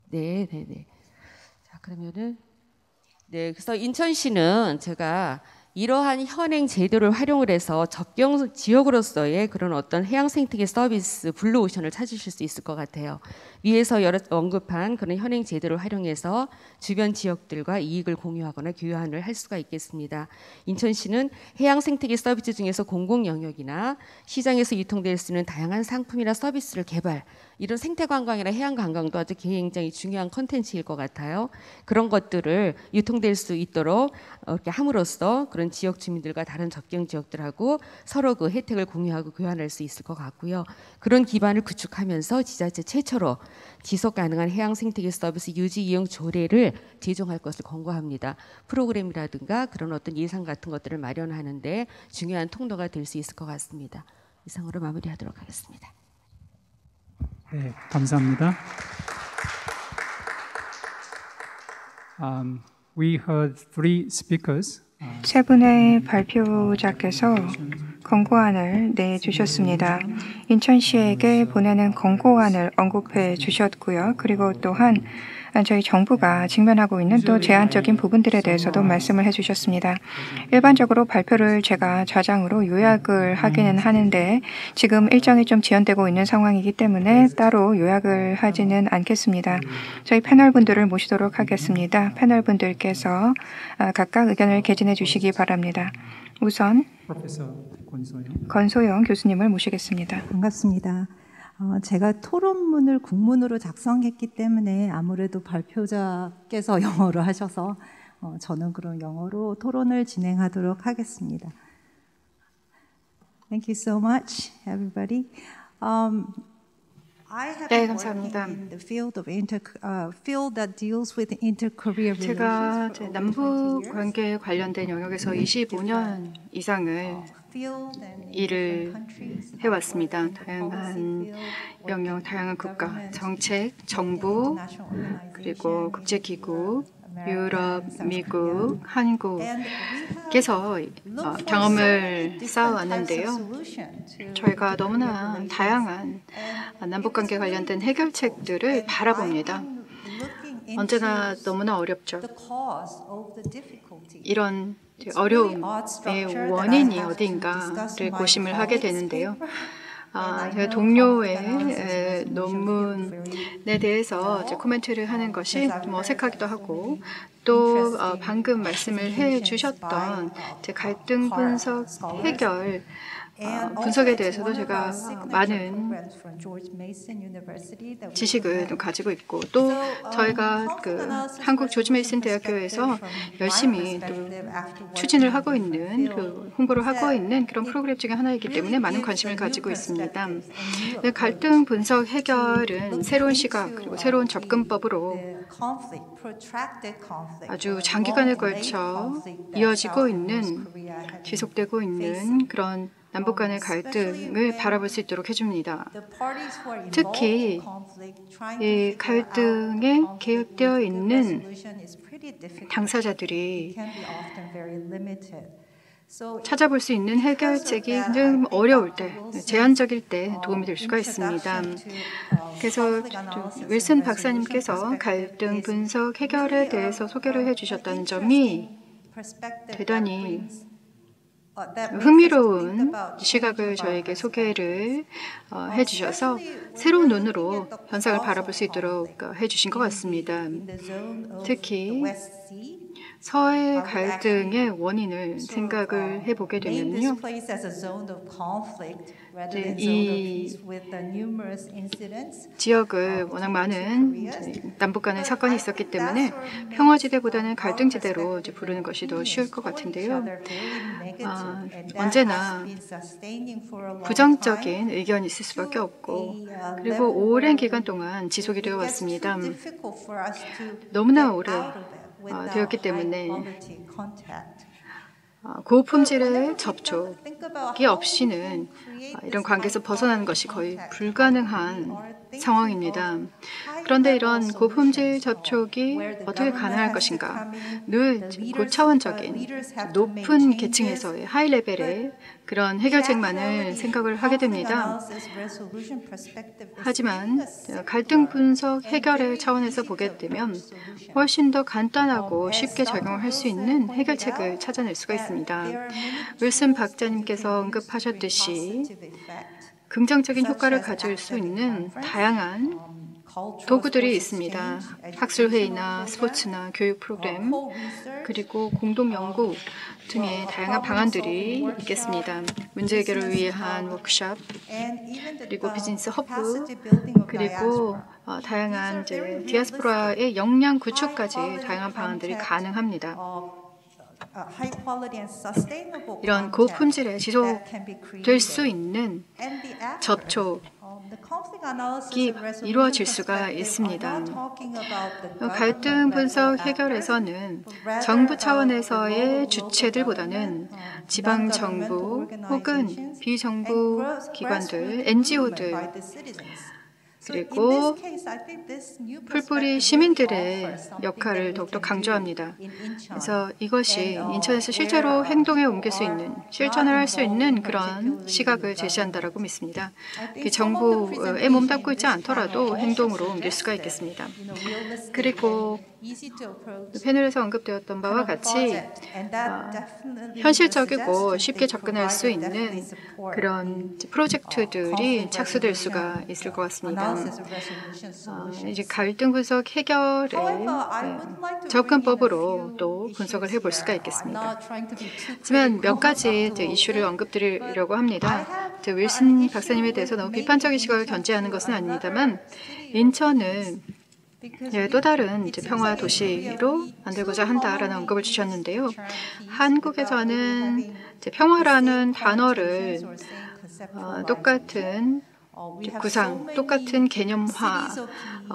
네. 자, 그러면은 그래서 인천시는 제가 이러한 현행 제도를 활용을 해서 접경 지역으로서의 그런 어떤 해양 생태계 서비스 블루오션을 찾으실 수 있을 것 같아요. 위에서 여러 언급한 그런 현행 제도를 활용해서 주변 지역들과 이익을 공유하거나 교환을 할 수가 있겠습니다. 인천시는 해양 생태계 서비스 중에서 공공 영역이나 시장에서 유통될 수 있는 다양한 상품이나 서비스를 개발, 이런 생태 관광이나 해양 관광도 아주 굉장히 중요한 콘텐츠일 것 같아요. 그런 것들을 유통될 수 있도록 이렇게 함으로써 그런 지역 주민들과 다른 접경 지역들하고 서로 그 혜택을 공유하고 교환할 수 있을 것 같고요. 그런 기반을 구축하면서 지자체 최초로 지속 가능한 해양 생태계 서비스 유지 이용 조례를 제정할 것을 권고합니다. 프로그램이라든가 그런 어떤 예산 같은 것들을 마련하는데 중요한 통로가 될 수 있을 것 같습니다. 이상으로 마무리하도록 하겠습니다. 네, 감사합니다. We heard three speakers. 세 분의 발표자께서 권고안을 내주셨습니다. 인천시에게 보내는 권고안을 언급해 주셨고요. 그리고 또한 저희 정부가 직면하고 있는 또 제한적인 부분들에 대해서도 말씀을 해주셨습니다. 일반적으로 발표를 제가 좌장으로 요약을 하기는 하는데 지금 일정이 좀 지연되고 있는 상황이기 때문에 따로 요약을 하지는 않겠습니다. 저희 패널분들을 모시도록 하겠습니다. 패널분들께서 각각 의견을 개진해 주시기 바랍니다. 우선 권소영 교수님을 모시겠습니다. 반갑습니다. 제가 토론문을 국문으로 작성했기 때문에 아무래도 발표자께서 영어로 하셔서 저는 그럼 영어로 토론을 진행하도록 하겠습니다. Thank you so much, everybody. 네, 감사합니다. 제가 남북 관계 관련된 영역에서 25년 이상을 일을 해왔습니다. 다양한 영역, 다양한 국가, 정책, 정부, 그리고 국제기구, 유럽, 미국, 한국에서 경험을 쌓아왔는데요. 저희가 너무나 다양한 남북관계 관련된 해결책들을 바라봅니다. 언제나 너무나 어렵죠. 이런 어려움의 원인이 어디인가를 고심을 하게 되는데요. 제가 동료의 논문에 대해서 이제 코멘트를 하는 것이 좀 어색하기도 하고 또 방금 말씀을 해주셨던 갈등 분석 해결 분석에 대해서도 제가 많은 지식을 좀 가지고 있고 또 저희가 한국 조지 메이슨 대학교에서 열심히 또 추진을 하고 있는 홍보를 하고 있는 그런 프로그램 중에 하나이기 때문에 많은 관심을 가지고 있습니다. 갈등 분석 해결은 새로운 시각 그리고 새로운 접근법으로 아주 장기간에 걸쳐 이어지고 있는 지속되고 있는 그런 남북 간의 갈등을 바라볼 수 있도록 해줍니다. 특히 이 갈등에 개입되어 있는 당사자들이 찾아볼 수 있는 해결책이 좀 어려울 때, 제한적일 때 도움이 될 수가 있습니다. 그래서 윌슨 박사님께서 갈등 분석 해결에 대해서 소개를 해주셨다는 점이 대단히 흥미로운 시각을 저에게 소개를 해주셔서 새로운 눈으로 현상을 바라볼 수 있도록 해주신 것 같습니다. 특히 서해 갈등의 원인을 생각을 해보게 되면요. 이 지역을 워낙 많은 남북 간의 사건이 있었기 때문에 평화지대보다는 갈등지대로 부르는 것이 더 쉬울 것 같은데요. 언제나 부정적인 의견이 있을 수밖에 없고 그리고 오랜 기간 동안 지속이 되어 왔습니다. 너무나 오래 되었기 때문에 고품질의 접촉이 없이는 이런 관계에서 벗어나는 것이 거의 불가능한 상황입니다. 그런데 이런 고품질 접촉이 어떻게 가능할 것인가? 늘 고차원적인 높은 계층에서의 하이 레벨의 그런 해결책만을 생각을 하게 됩니다. 하지만 갈등 분석 해결의 차원에서 보게 되면 훨씬 더 간단하고 쉽게 적용할 수 있는 해결책을 찾아낼 수가 있습니다. 윌슨 박사님께서 언급하셨듯이 긍정적인 효과를 가질 수 있는 다양한 도구들이 있습니다. 학술회의나 스포츠나 교육 프로그램, 그리고 공동연구 등의 다양한 방안들이 있겠습니다. 문제 해결을 위한 워크숍, 그리고 비즈니스 허브, 그리고 다양한 디아스포라의 역량 구축까지 다양한 방안들이 가능합니다. 이런 고품질의 지속될 수 있는 접촉이 이루어질 수가 있습니다. 갈등 분석 해결에서는 정부 차원에서의 주체들보다는 지방정부 혹은 비정부 기관들, NGO들, 그리고 풀뿌리 시민들의 역할을 더욱더 강조합니다. 그래서 이것이 인천에서 실제로 행동에 옮길 수 있는, 실천을 할 수 있는 그런 시각을 제시한다라고 믿습니다. 정부에 몸담고 있지 않더라도 행동으로 옮길 수가 있겠습니다. 그리고 패널에서 언급되었던 바와 같이 현실적이고 쉽게 접근할 수 있는 그런 프로젝트들이 착수될 수가 있을 것 같습니다. 이제 갈등 분석 해결의 접근법으로 또 분석을 해볼 수가 있겠습니다. 하지만 몇 가지 이슈를 언급드리려고 합니다. 윌슨 박사님에 대해서 너무 비판적인 시각을 견지하는 것은 아닙니다만 인천은 또 다른 평화 도시로 만들고자 한다라는 언급을 주셨는데요. 한국에서는 평화라는 단어를 똑같은 구상, 똑같은 개념화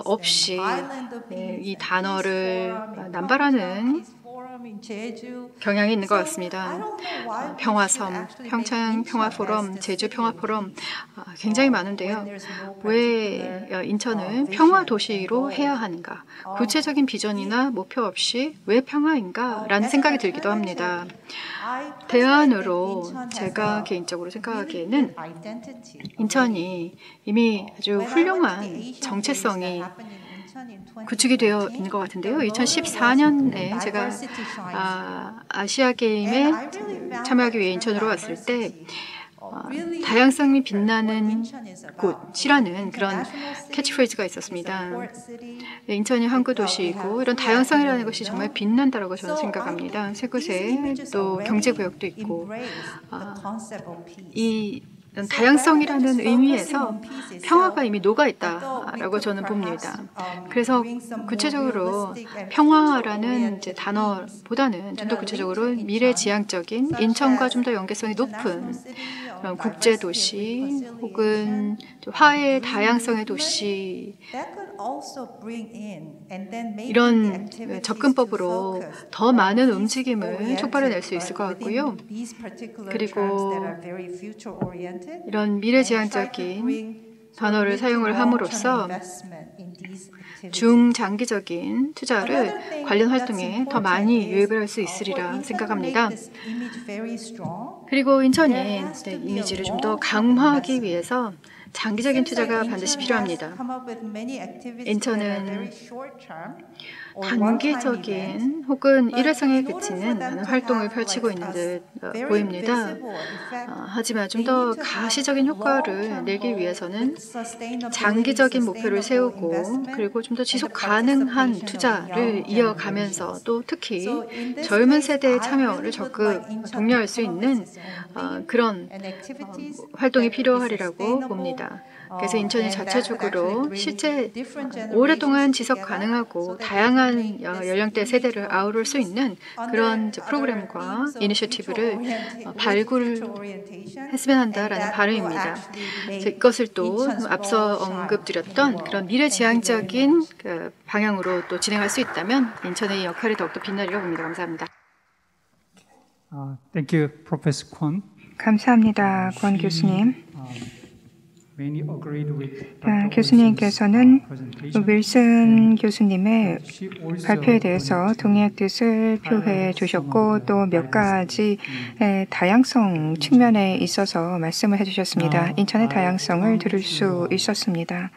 없이 이 단어를 남발하는 경향이 있는 것 같습니다. 평화섬, 평창 평화포럼, 제주 평화포럼 굉장히 많은데요. 왜 인천을 평화도시로 해야 하는가? 구체적인 비전이나 목표 없이 왜 평화인가? 라는 생각이 들기도 합니다. 대안으로 제가 개인적으로 생각하기에는 인천이 이미 아주 훌륭한 정체성이 구축이 되어 있는 것 같은데요. 2014년에 제가 아시아 게임에 참여하기 위해 인천으로 왔을 때 다양성이 빛나는 곳이라는 그런 캐치프레이즈가 있었습니다. 인천이 항구 도시이고 이런 다양성이라는 것이 정말 빛난다라고 저는 생각합니다. 세 곳에 또 경제구역도 있고 이 다양성이라는 의미에서 평화가 이미 녹아있다라고 저는 봅니다. 그래서 구체적으로 평화라는 단어보다는 좀 더 구체적으로 미래지향적인 인천과 좀 더 연계성이 높은 그런 국제도시 혹은 화해의 다양성의 도시 이런 접근법으로 더 많은 움직임을 촉발해낼 수 있을 것 같고요. 그리고 이런 미래지향적인 단어를 사용을 함으로써 중장기적인 투자를 관련 활동에 더 많이 유입을 할 수 있으리라 생각합니다. 그리고 인천이 이미지를 좀 더 강화하기 위해서 장기적인 투자가 반드시 필요합니다. 인천은 단기적인 혹은 일회성에 그치는 많은 활동을 펼치고 있는 듯 보입니다. 하지만 좀 더 가시적인 효과를 내기 위해서는 장기적인 목표를 세우고 그리고 좀 더 지속 가능한 투자를 이어가면서 또 특히 젊은 세대의 참여를 적극 독려할 수 있는 그런 활동이 필요하리라고 봅니다. 그래서 인천이 자체적으로 실제 오랫동안 지속 가능하고 다양한 연령대 세대를 아우를 수 있는 그런 프로그램과 이니셔티브를 발굴했으면 한다라는 바람입니다. 이것을 또 앞서 언급드렸던 그런 미래지향적인 방향으로 또 진행할 수 있다면 인천의 역할이 더욱더 빛나리라고 봅니다. 감사합니다. Thank you, Professor Kwon. 감사합니다, 권 교수님. 교수님께서는 윌슨 교수님의 발표에 대해서 동의의 뜻을 표해 주셨고 또 몇 가지 다양성 측면에 있어서 말씀을 해주셨습니다. 인천의 다양성을 들을 수 있었습니다.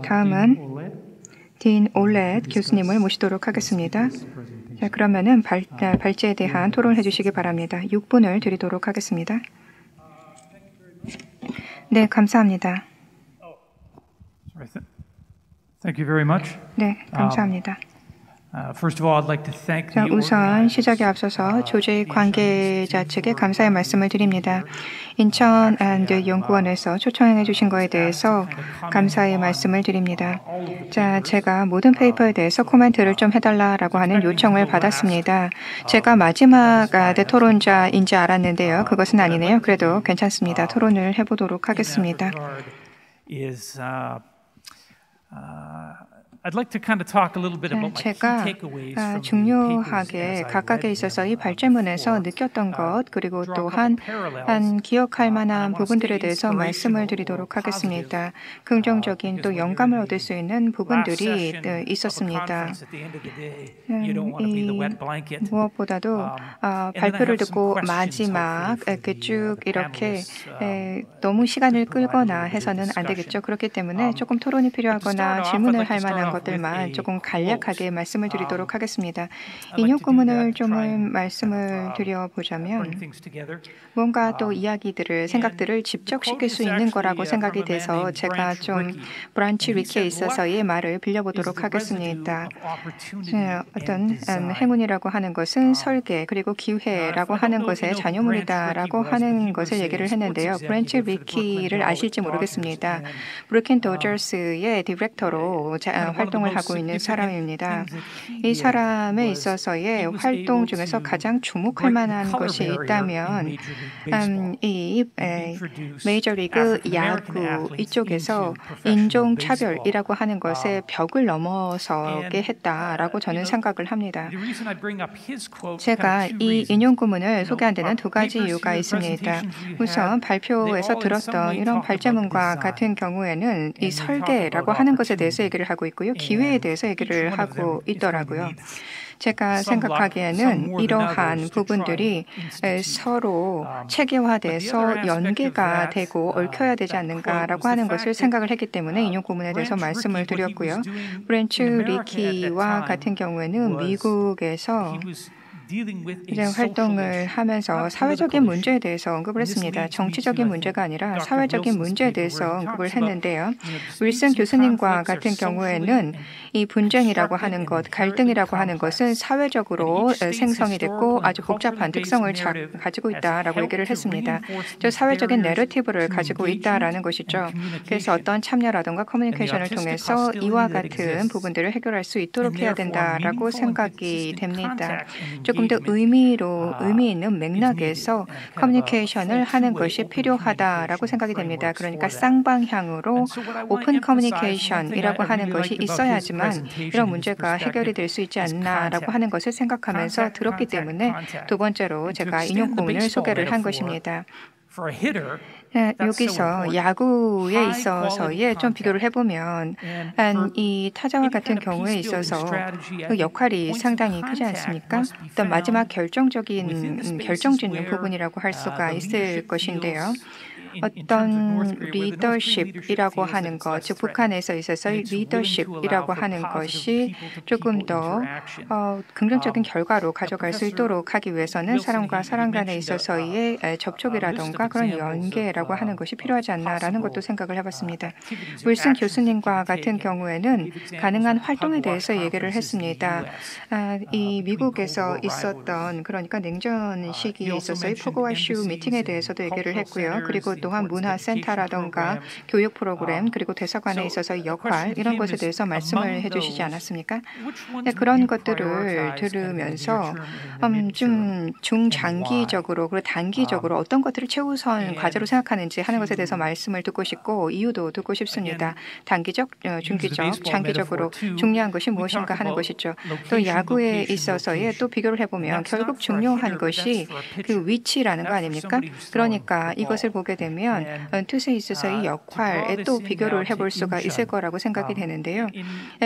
다음은 딘 올렛 교수님을 모시도록 하겠습니다. 자, 그러면은 발제에 대한 토론을 해주시기 바랍니다. 6분을 드리도록 하겠습니다. 네, 감사합니다. Thank you very much. 네, 감사합니다. First of all, I'd like to thank 자, the 우선 시작에 앞서서 조직 관계자 측에 감사의 말씀을 드립니다. 인천 연구원에서 초청해 주신 것에 대해서 감사의 말씀을 드립니다. 자, 제가 모든 페이퍼에 대해서 코멘트를 좀 해달라고 하는 요청을 받았습니다. 제가 마지막 토론자인지 알았는데요. 그것은 아니네요. 그래도 괜찮습니다. 토론을 해보도록 하겠습니다. 제가 중요하게 각각에 있어서 이 발제문에서 느꼈던 것 그리고 또한 기억할 만한 부분들에 대해서 말씀을 드리도록 하겠습니다. 긍정적인 또 영감을 얻을 수 있는 부분들이 있었습니다. 무엇보다도 발표를 듣고 마지막 쭉 이렇게 너무 시간을 끌거나 해서는 안 되겠죠. 그렇기 때문에 조금 토론이 필요하거나 질문을 할 만한 것들만 조금 간략하게 말씀을 드리도록 하겠습니다. 인용구문을 좀 말씀을 드려보자면 뭔가 또 이야기들을 생각들을 집적시킬 수 있는 거라고 생각이 돼서 제가 좀 브런치 위키에 있어서의 말을 빌려보도록 하겠습니다. 어떤 행운이라고 하는 것은 설계 그리고 기회라고 하는 것의 잔여물이다라고 하는 것을 얘기를 했는데요. 브런치 위키를 아실지 모르겠습니다. 브루켄 도저스의 디렉터로 활동을 하고 있는 사람입니다. 이 사람에 있어서의 활동 중에서 가장 주목할 만한 것이 있다면 이 메이저리그 야구 이쪽에서 인종차별이라고 하는 것에 벽을 넘어서게 했다라고 저는 생각을 합니다. 제가 이 인용구문을 소개한 데는 두 가지 이유가 있습니다. 우선 발표에서 들었던 이런 발제문과 같은 경우에는 이 설계라고 하는 것에 대해서 얘기를 하고 있고요. 기회에 대해서 얘기를 하고 있더라고요. 제가 생각하기에는 이러한 부분들이 서로 체계화돼서 연계가 되고 얽혀야 되지 않는가라고 하는 것을 생각을 했기 때문에 인용구문에 대해서 말씀을 드렸고요. 브랜치 리키와 같은 경우에는 미국에서 이제 활동을 하면서 사회적인 문제에 대해서 언급을 했습니다. 정치적인 문제가 아니라 사회적인 문제에 대해서 언급을 했는데요. 윌슨 교수님과 같은 경우에는 이 분쟁이라고 하는 것, 갈등이라고 하는 것은 사회적으로 생성이 됐고 아주 복잡한 특성을 가지고 있다라고 얘기를 했습니다. 저 사회적인 내러티브를 가지고 있다라는 것이죠. 그래서 어떤 참여라든가 커뮤니케이션을 통해서 이와 같은 부분들을 해결할 수 있도록 해야 된다라고 생각이 됩니다. 조금 더 의미 있는 맥락에서 커뮤니케이션을 하는 것이 필요하다라고 생각이 됩니다. 그러니까 쌍방향으로 오픈 커뮤니케이션이라고 하는 것이 있어야지만 이런 문제가 해결이 될 수 있지 않나라고 하는 것을 생각하면서 들었기 때문에 두 번째로 제가 인용구문을 소개를 한 것입니다. For a hitter, 여기서 야구에 있어서의 좀 비교를 해보면 이 타자와 같은 경우에 있어서 그 역할이 상당히 크지 않습니까? 어떤 마지막 결정짓는 부분이라고 할 수가 있을 것인데요. 어떤 리더십이라고 하는 것, 즉 북한에서 있어서의 리더십이라고 하는 것이 조금 더 긍정적인 결과로 가져갈 수 있도록 하기 위해서는 사람과 사람 간에 있어서의 접촉이라던가 그런 연계라고 하는 것이 필요하지 않나라는 것도 생각을 해봤습니다. 윌슨 교수님과 같은 경우에는 가능한 활동에 대해서 얘기를 했습니다. 이 미국에서 있었던 그러니까 냉전 시기에 있어서의 포고와 슈 미팅에 대해서도 얘기를 했고요. 그리고 또한 문화센터라던가 교육 프로그램 그리고 대사관에 있어서의 역할 이런 것에 대해서 말씀을 해주시지 않았습니까? 네, 그런 것들을 들으면서 좀 중장기적으로 그리고 단기적으로 어떤 것들을 최우선 과제로 생각하는지 하는 것에 대해서 말씀을 듣고 싶고 이유도 듣고 싶습니다. 단기적, 중기적, 장기적으로 중요한 것이 무엇인가 하는 것이죠. 또 야구에 있어서의 또 비교를 해보면 결국 중요한 것이 그 위치라는 거 아닙니까? 그러니까 이것을 보게 되면 투수에 있어서의 역할에 또 비교를 해볼 수가 있을 거라고 생각이 되는데요.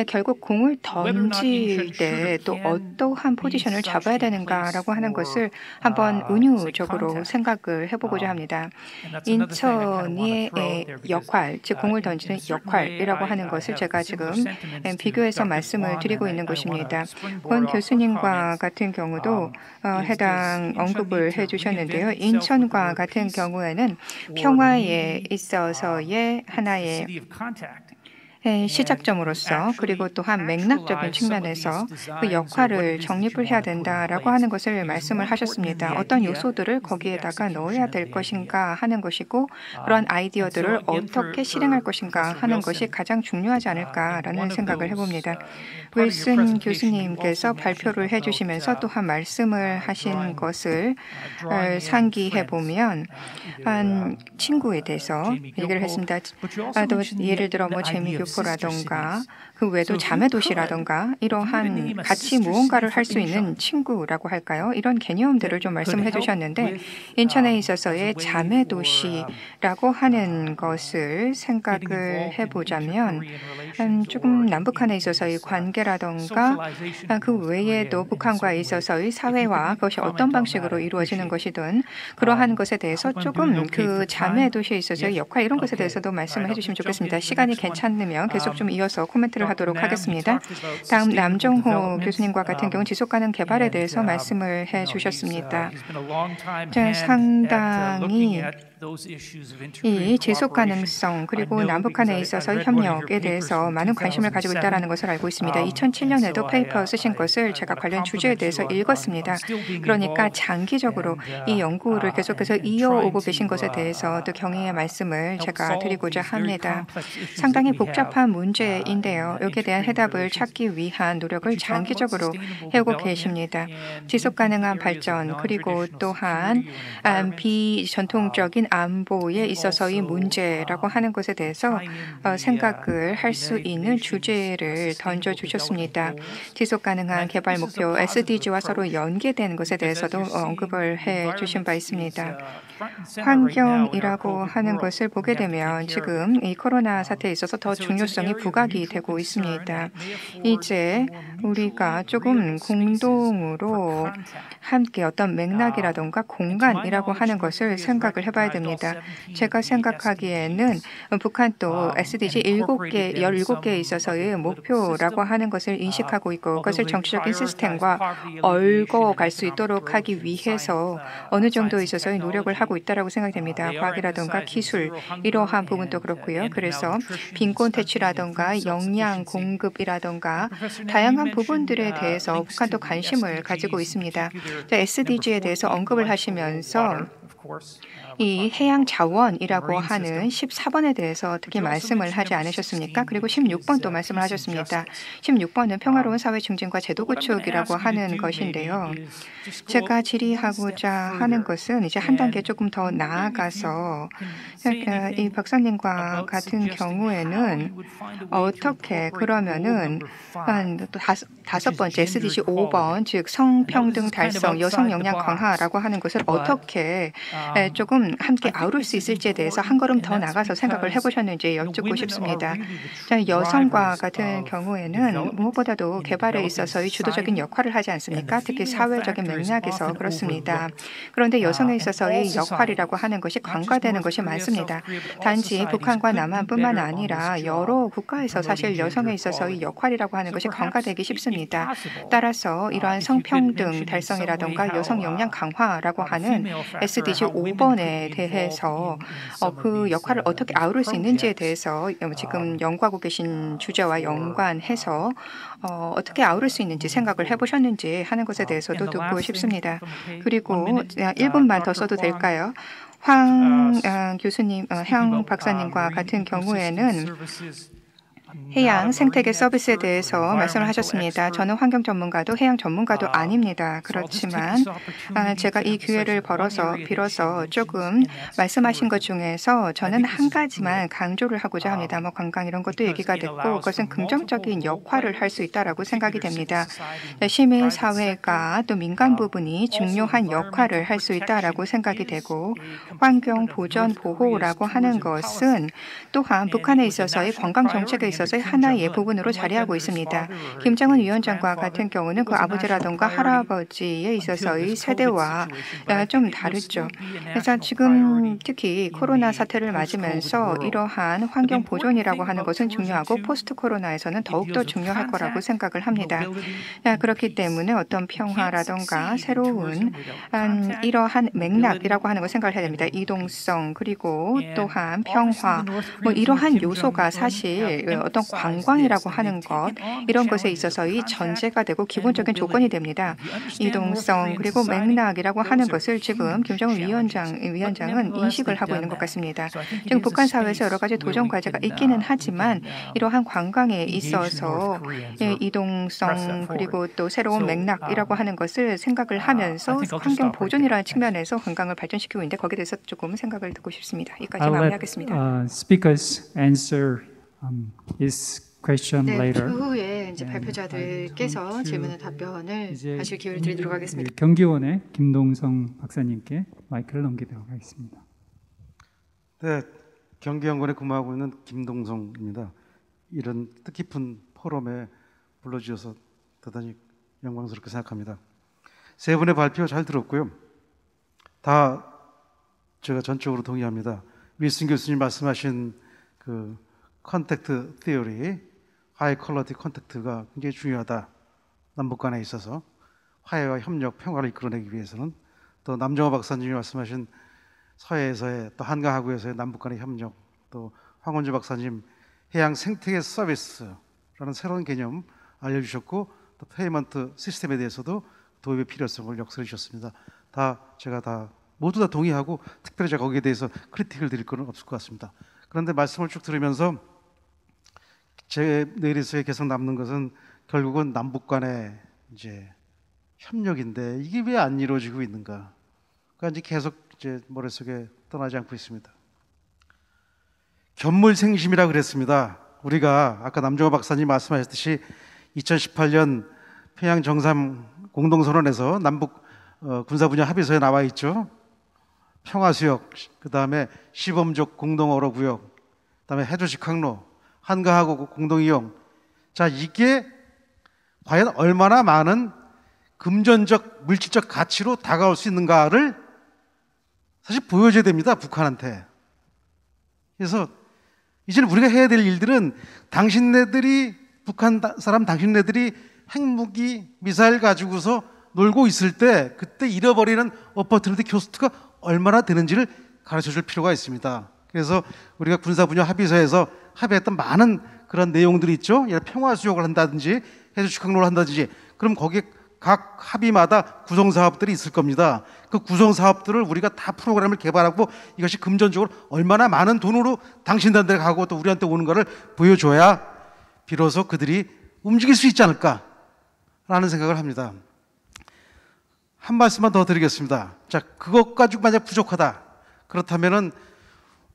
결국 공을 던질 때 또 어떠한 포지션을 잡아야 되는가라고 하는 것을 한번 은유적으로 생각을 해보고자 합니다. 인천의 역할, 즉 공을 던지는 역할이라고 하는 것을 제가 지금 비교해서 말씀을 드리고 있는 것입니다. 권 교수님과 같은 경우도 해당 언급을 해주셨는데요. 인천과 같은 경우에는 평화에 있어서의 하나의 시작점으로서 그리고 또한 맥락적인 측면에서 그 역할을 정립을 해야 된다라고 하는 것을 말씀을 하셨습니다. 어떤 요소들을 거기에다가 넣어야 될 것인가 하는 것이고 그런 아이디어들을 어떻게 실행할 것인가 하는 것이 가장 중요하지 않을까라는 생각을 해봅니다. 윌슨 교수님께서 발표를 해주시면서 또한 말씀을 하신 것을 상기해 보면 친구에 대해서 얘기를 했습니다. 또 예를 들어 뭐 재미 교포라던가 그 외에도 자매 도시라던가 이러한 같이 무언가를 할 수 있는 친구라고 할까요? 이런 개념들을 좀 말씀해 주셨는데 인천에 있어서의 자매 도시라고 하는 것을 생각을 해보자면 조금 남북한에 있어서의 관계라던가 그 외에도 북한과 있어서의 사회화 그것이 어떤 방식으로 이루어지는 것이든 그러한 것에 대해서 조금 그 자매 도시에 있어서의 역할 이런 것에 대해서도 말씀을 해주시면 좋겠습니다. 시간이 괜찮으면 계속 좀 이어서 코멘트를 하도록 하겠습니다. 다음 남정호 교수님과 같은 경우 지속가능 개발에 대해서 말씀을 해주셨습니다. 상당히 이 지속 가능성 그리고 남북한에 있어서 협력에 대해서 많은 관심을 가지고 있다는 것을 알고 있습니다. 2007년에도 페이퍼 쓰신 것을 제가 관련 주제에 대해서 읽었습니다. 그러니까 장기적으로 이 연구를 계속해서 이어오고 계신 것에 대해서 또 경의의 말씀을 제가 드리고자 합니다. 상당히 복잡한 문제인데요. 여기에 대한 해답을 찾기 위한 노력을 장기적으로 해오고 계십니다. 지속 가능한 발전 그리고 또한 비전통적인 안보에 있어서의 문제라고 하는 것에 대해서 생각을 할 수 있는 주제를 던져주셨습니다. 지속가능한 개발 목표 SDG와 서로 연계된 것에 대해서도 언급을 해주신 바 있습니다. 환경이라고 하는 것을 보게 되면 지금 이 코로나 사태에 있어서 더 중요성이 부각이 되고 있습니다. 이제 우리가 조금 공동으로 함께 어떤 맥락이라던가 공간이라고 하는 것을 생각을 해봐야 됩니다. 제가 생각하기에는 북한도 SDG 17개에 있어서의 목표라고 하는 것을 인식하고 있고 그것을 정치적인 시스템과 얽어갈 수 있도록 하기 위해서 어느 정도 있어서의 노력을 하고 있다고 생각됩니다. 과학이라든가 기술 이러한 부분도 그렇고요. 그래서 빈곤 퇴치라든가 영양 공급이라든가 다양한 부분들에 대해서 북한도 관심을 가지고 있습니다. SDG에 대해서 언급을 하시면서 이 해양 자원이라고 하는 14번에 대해서 특히 말씀을 하지 않으셨습니까? 그리고 16번도 말씀을 하셨습니다. 16번은 평화로운 사회 증진과 제도 구축이라고 하는 것인데요. 제가 질의하고자 하는 것은 이제 한 단계 조금 더 나아가서 이 박사님과 같은 경우에는 어떻게 그러면은 또 다섯 번째 SDG 5번 즉 성평등 달성, 여성 역량 강화라고 하는 것을 어떻게 조금 조금 함께 아우를 수 있을지에 대해서 한 걸음 더 나가서 생각을 해보셨는지 여쭙고 싶습니다. 자, 여성과 같은 경우에는 무엇보다도 개발에 있어서의 주도적인 역할을 하지 않습니까? 특히 사회적인 맥락에서 그렇습니다. 그런데 여성에 있어서의 역할이라고 하는 것이 간과되는 것이 많습니다. 단지 북한과 남한뿐만 아니라 여러 국가에서 사실 여성에 있어서의 역할이라고 하는 것이 간과되기 쉽습니다. 따라서 이러한 성평등 달성이라든가 여성 역량 강화라고 하는 SDG 5번에 대해서 그 역할을 어떻게 아우를 수 있는지에 대해서 지금 연구하고 계신 주제와 연관해서 어떻게 아우를 수 있는지 생각을 해보셨는지 하는 것에 대해서도 듣고 싶습니다. 그리고 1분만 더 써도 될까요? 황 교수님, 황 박사님과 같은 경우에는 해양 생태계 서비스에 대해서 말씀을 하셨습니다. 저는 환경 전문가도 해양 전문가도 아닙니다. 그렇지만 제가 이 기회를 빌어서 조금 말씀하신 것 중에서 저는 한 가지만 강조를 하고자 합니다. 뭐 관광 이런 것도 얘기가 됐고 그것은 긍정적인 역할을 할 수 있다라고 생각이 됩니다. 시민 사회가 또 민간 부분이 중요한 역할을 할 수 있다라고 생각이 되고 환경 보전 보호라고 하는 것은 또한 북한에 있어서의 관광 정책에 있어서 하나의 부분으로 자리하고 있습니다. 김정은 위원장과 같은 경우는 그 아버지라든가 할아버지에 있어서의 세대와 좀 다르죠. 그래서 지금 특히 코로나 사태를 맞으면서 이러한 환경 보존이라고 하는 것은 중요하고 포스트 코로나에서는 더욱더 중요할 거라고 생각을 합니다. 그렇기 때문에 어떤 평화라든가 새로운 이러한 맥락이라고 하는 걸 생각을 해야 됩니다. 이동성 그리고 또한 평화 뭐 이러한 요소가 사실 어떤 관광이라고 하는 것 이런 것에 있어서의 전제가 되고 기본적인 조건이 됩니다. 이동성 그리고 맥락이라고 하는 것을 지금 김정은 위원장은 인식을 하고 있는 것 같습니다. 지금 북한 사회에서 여러 가지 도전 과제가 있기는 하지만 이러한 관광에 있어서 이동성 그리고 또 새로운 맥락이라고 하는 것을 생각을 하면서 환경 보존이라는 측면에서 관광을 발전시키고 있는데 거기에 대해서 조금 생각을 듣고 싶습니다. 여기까지 마무리하겠습니다. Speakers answer his question 네, later. 그 후에 이제 발표자들께서 질문과 답변을 하실 기회를 드리도록 하겠습니다. 경기원의 김동성 박사님께 마이크를 넘기도록 하겠습니다. 네, 경기연구원에 근무하고 있는 김동성입니다. 이런 뜻깊은 포럼에 불러주셔서 대단히 영광스럽게 생각합니다. 세 분의 발표 잘 들었고요. 다 제가 전적으로 동의합니다. 윌슨 교수님 말씀하신 그 컨택트 티어리, 하이 퀄리티 컨택트가 굉장히 중요하다. 남북 간에 있어서 화해와 협력, 평화를 이끌어내기 위해서는 또 남정호 박사님이 말씀하신 서해에서의 또 한강하구에서의 남북 간의 협력, 또 황원주 박사님 해양 생태계 서비스라는 새로운 개념 알려주셨고 또 페이먼트 시스템에 대해서도 도입의 필요성을 역설해 주셨습니다. 제가 모두 다 동의하고 특별히 제가 거기에 대해서 크리틱을 드릴 건 없을 것 같습니다. 그런데 말씀을 쭉 들으면서 제 뇌리속에 계속 남는 것은 결국은 남북 간의 이제 협력인데 이게 왜 안 이루어지고 있는가? 그러니까 이제 계속 제 머릿속에 떠나지 않고 있습니다. 견물생심이라 그랬습니다. 우리가 아까 남정호 박사님 말씀하셨듯이 2018년 평양 정상 공동선언에서 남북 군사 분야 합의서에 나와 있죠. 평화수역, 그 다음에 시범적 공동어로구역, 그 다음에 해조식 항로, 한가하고 공동이용. 자, 이게 과연 얼마나 많은 금전적, 물질적 가치로 다가올 수 있는가를 사실 보여줘야 됩니다, 북한한테. 그래서 이제는 우리가 해야 될 일들은 북한 사람 당신네들이 핵무기, 미사일 가지고서 놀고 있을 때 그때 잃어버리는 어퍼튜니티 코스트가 얼마나 되는지를 가르쳐줄 필요가 있습니다. 그래서 우리가 군사 분야 합의서에서 합의했던 많은 그런 내용들이 있죠. 예를 평화수역을 한다든지 해수식 항로를 한다든지 그럼 거기에 각 합의마다 구성사업들이 있을 겁니다. 그 구성사업들을 우리가 다 프로그램을 개발하고 이것이 금전적으로 얼마나 많은 돈으로 당신들한테 가고 또 우리한테 오는 거를 보여줘야 비로소 그들이 움직일 수 있지 않을까라는 생각을 합니다. 한 말씀만 더 드리겠습니다. 자, 그것 가지고 만약 부족하다. 그렇다면은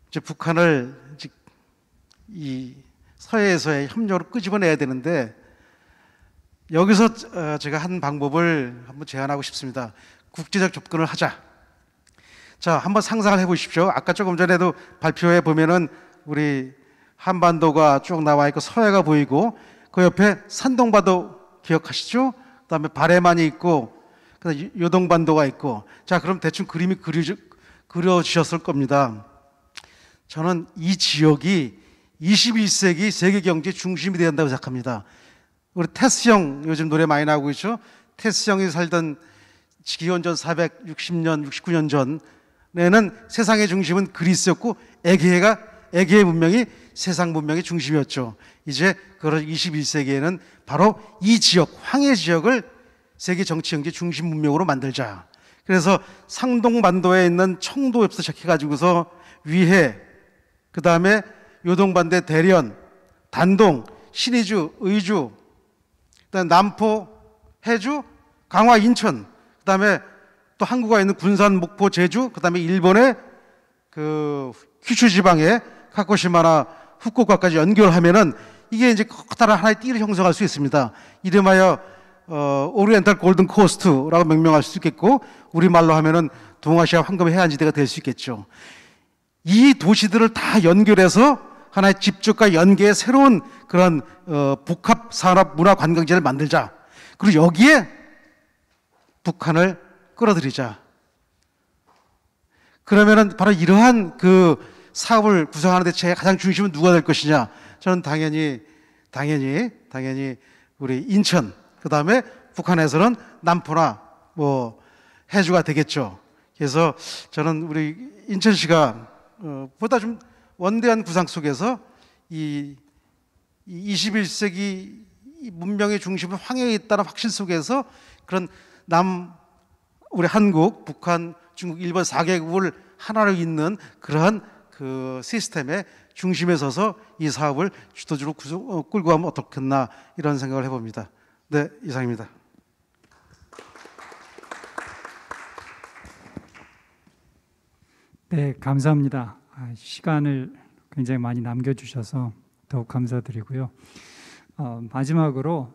이제 북한을 이 서해에서의 협력으로 끄집어내야 되는데 여기서 제가 한 방법을 한번 제안하고 싶습니다. 국제적 접근을 하자. 자, 한번 상상을 해보십시오. 아까 조금 전에도 발표해 보면은 우리 한반도가 쭉 나와 있고 서해가 보이고 그 옆에 산동반도 기억하시죠? 그다음에 바레만이 있고 그다음에 요동반도가 있고. 자, 그럼 대충 그림이 그려지셨을 겁니다. 저는 이 지역이 21세기 세계 경제 중심이 되어야 한다고 생각합니다. 우리 테스 형 요즘 노래 많이 나오고 있죠? 테스 형이 살던 기원전 460년, 69년 전에는 세상의 중심은 그리스였고 에게해 문명이 세상 문명의 중심이었죠. 이제 그런 21세기에는 바로 이 지역, 황해 지역을 세계 정치 경제 중심 문명으로 만들자. 그래서 상동반도에 있는 청도에서 시작해가지고서 위해, 그 다음에 요동반대 대련, 단동, 신의주, 의주, 그다음에 남포, 해주, 강화, 인천, 그다음에 또 한국에 있는 군산, 목포, 제주, 그다음에 일본의 그 큐슈 지방의 카고시마나 후쿠오카까지 연결하면은 이게 이제 커다란 하나의 띠를 형성할 수 있습니다. 이름하여 오리엔탈 골든 코스트라고 명명할 수 있겠고, 우리말로 하면은 동아시아 황금 해안지대가 될 수 있겠죠. 이 도시들을 다 연결해서 하나의 집적과 연계의 새로운 그런 복합 산업 문화 관광지를 만들자. 그리고 여기에 북한을 끌어들이자. 그러면은 바로 이러한 그 사업을 구성하는 데 가장 중심은 누가 될 것이냐? 저는 당연히 우리 인천, 그 다음에 북한에서는 남포나 뭐 해주가 되겠죠. 그래서 저는 우리 인천시가 보다 좀 원대한 구상 속에서 이 21세기 문명의 중심은 황해에 있다는 확신 속에서 그런 우리 한국, 북한, 중국, 일본 4개국을 하나로 잇는 그러한 그 시스템의 중심에 서서 이 사업을 주도적으로 끌고 가면 어떻겠나 이런 생각을 해봅니다. 네, 이상입니다. 네, 감사합니다. 시간을 굉장히 많이 남겨주셔서 더욱 감사드리고요. 마지막으로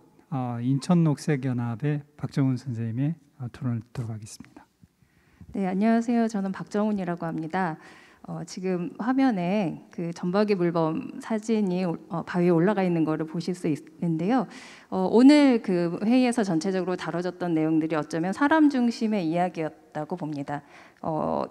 인천녹색연합의 박정훈 선생님의 토론을 듣도록 하겠습니다. 네, 안녕하세요. 저는 박정훈이라고 합니다. 지금 화면에 그 전박이 물범 사진이 바위에 올라가 있는 것을 보실 수 있는데요. 오늘 그 회의에서 전체적으로 다뤄졌던 내용들이 어쩌면 사람 중심의 이야기였다고 봅니다.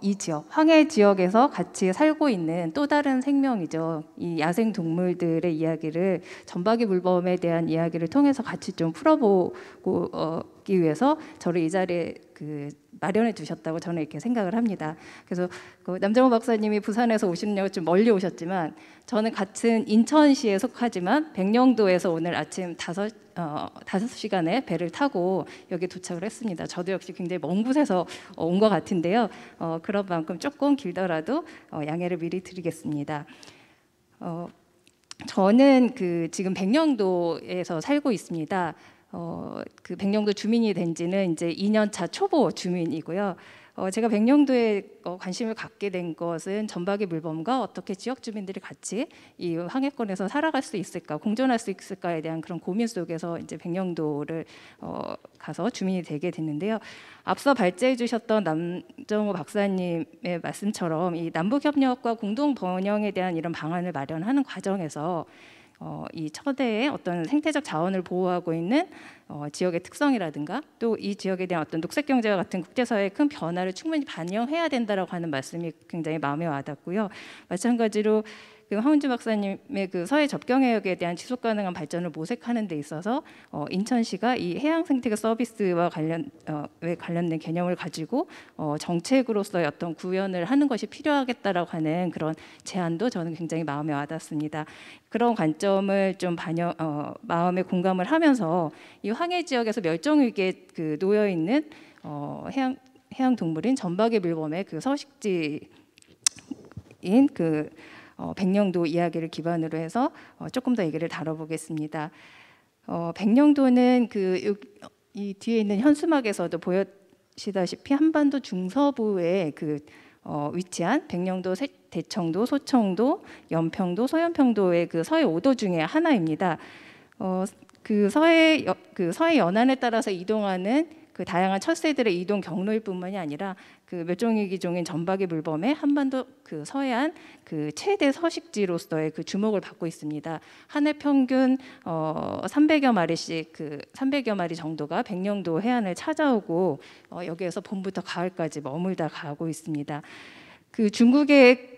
이 지역, 황해 지역에서 같이 살고 있는 또 다른 생명이죠. 이 야생 동물들의 이야기를 전박이 물범에 대한 이야기를 통해서 같이 좀 풀어보기 위해서 저를 이 자리에 마련해 주셨다고 저는 이렇게 생각을 합니다. 그래서 남정호 박사님이 부산에서 오시느냐고 좀 멀리 오셨지만 저는 같은 인천시에 속하지만 백령도에서 오늘 아침 5시간의 배를 타고 여기 도착을 했습니다. 저도 역시 굉장히 먼 곳에서 온 것 같은데요. 그런 만큼 조금 길더라도 양해를 미리 드리겠습니다. 저는 지금 백령도에서 살고 있습니다. 그 백령도 주민이 된 지는 이제 2년차 초보 주민이고요. 제가 백령도에 관심을 갖게 된 것은 전박이 물범과 어떻게 지역 주민들이 같이 이 황해권에서 살아갈 수 있을까, 공존할 수 있을까에 대한 그런 고민 속에서 이제 백령도를 가서 주민이 되게 됐는데요. 앞서 발제해 주셨던 남정호 박사님의 말씀처럼 이 남북협력과 공동 번영에 대한 이런 방안을 마련하는 과정에서 이 처대의 어떤 생태적 자원을 보호하고 있는 지역의 특성이라든가 또 이 지역에 대한 어떤 녹색 경제와 같은 국제사회의 큰 변화를 충분히 반영해야 된다라고 하는 말씀이 굉장히 마음에 와닿고요. 마찬가지로 황운주 박사님의 서해 접경해역에 대한 지속 가능한 발전을 모색하는 데 있어서 인천시가 이 해양 생태계 서비스와 관련된 개념을 가지고 정책으로서의 어떤 구현을 하는 것이 필요하겠다라고 하는 그런 제안도 저는 굉장히 마음에 와닿습니다. 그런 관점을 좀 마음에 공감을 하면서 이 황해 지역에서 멸종 위기에 놓여 있는 해양 동물인 전박이 물범의 서식지인 백령도 이야기를 기반으로 해서 조금 더 얘기를 다뤄보겠습니다. 백령도는 이 뒤에 있는 현수막에서도 보시다시피 한반도 중서부에 위치한 백령도, 대청도, 소청도, 연평도, 소연평도의 서해 5도 중에 하나입니다. 서해 연안에 따라서 이동하는 그 다양한 철새들의 이동 경로일 뿐만이 아니라 그 멸종위기종인 점박이 물범의 한반도 그 서해안 그 최대 서식지로서의 그 주목을 받고 있습니다. 한 해 평균 300여 마리씩 그 300여 마리 정도가 백령도 해안을 찾아오고 여기에서 봄부터 가을까지 머물다 가고 있습니다. 그 중국의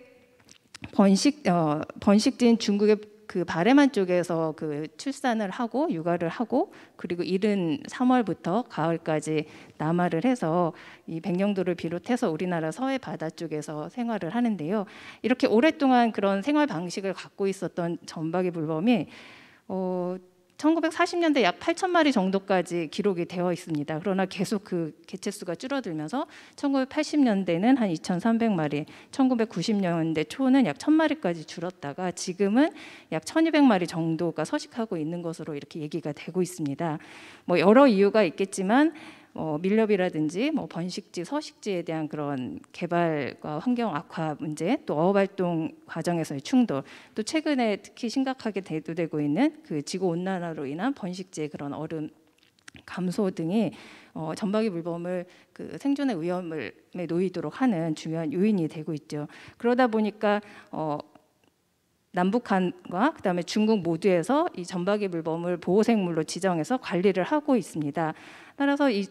번식지인 중국의 그 바레만 쪽에서 그 출산을 하고 육아를 하고 그리고 이른 3월부터 가을까지 남하를 해서 이 백령도를 비롯해서 우리나라 서해 바다 쪽에서 생활을 하는데요. 이렇게 오랫동안 그런 생활 방식을 갖고 있었던 점박이 물범이 1940년대 약 8,000마리 정도까지 기록이 되어 있습니다. 그러나 계속 그 개체수가 줄어들면서 1980년대는 한 2,300마리, 1990년대 초는 약 1,000마리까지 줄었다가 지금은 약 1,200마리 정도가 서식하고 있는 것으로 이렇게 얘기가 되고 있습니다. 뭐 여러 이유가 있겠지만 밀렵이라든지 번식지, 서식지에 대한 그런 개발과 환경 악화 문제, 또 어업 활동 과정에서의 충돌, 또 최근에 특히 심각하게 대두되고 있는 그 지구 온난화로 인한 번식지의 그런 얼음 감소 등이 점박이 물범을 그 생존의 위험에 놓이도록 하는 중요한 요인이 되고 있죠. 그러다 보니까 남북한과 그다음에 중국 모두에서 이 점박이 물범을 보호생물로 지정해서 관리를 하고 있습니다. 따라서 이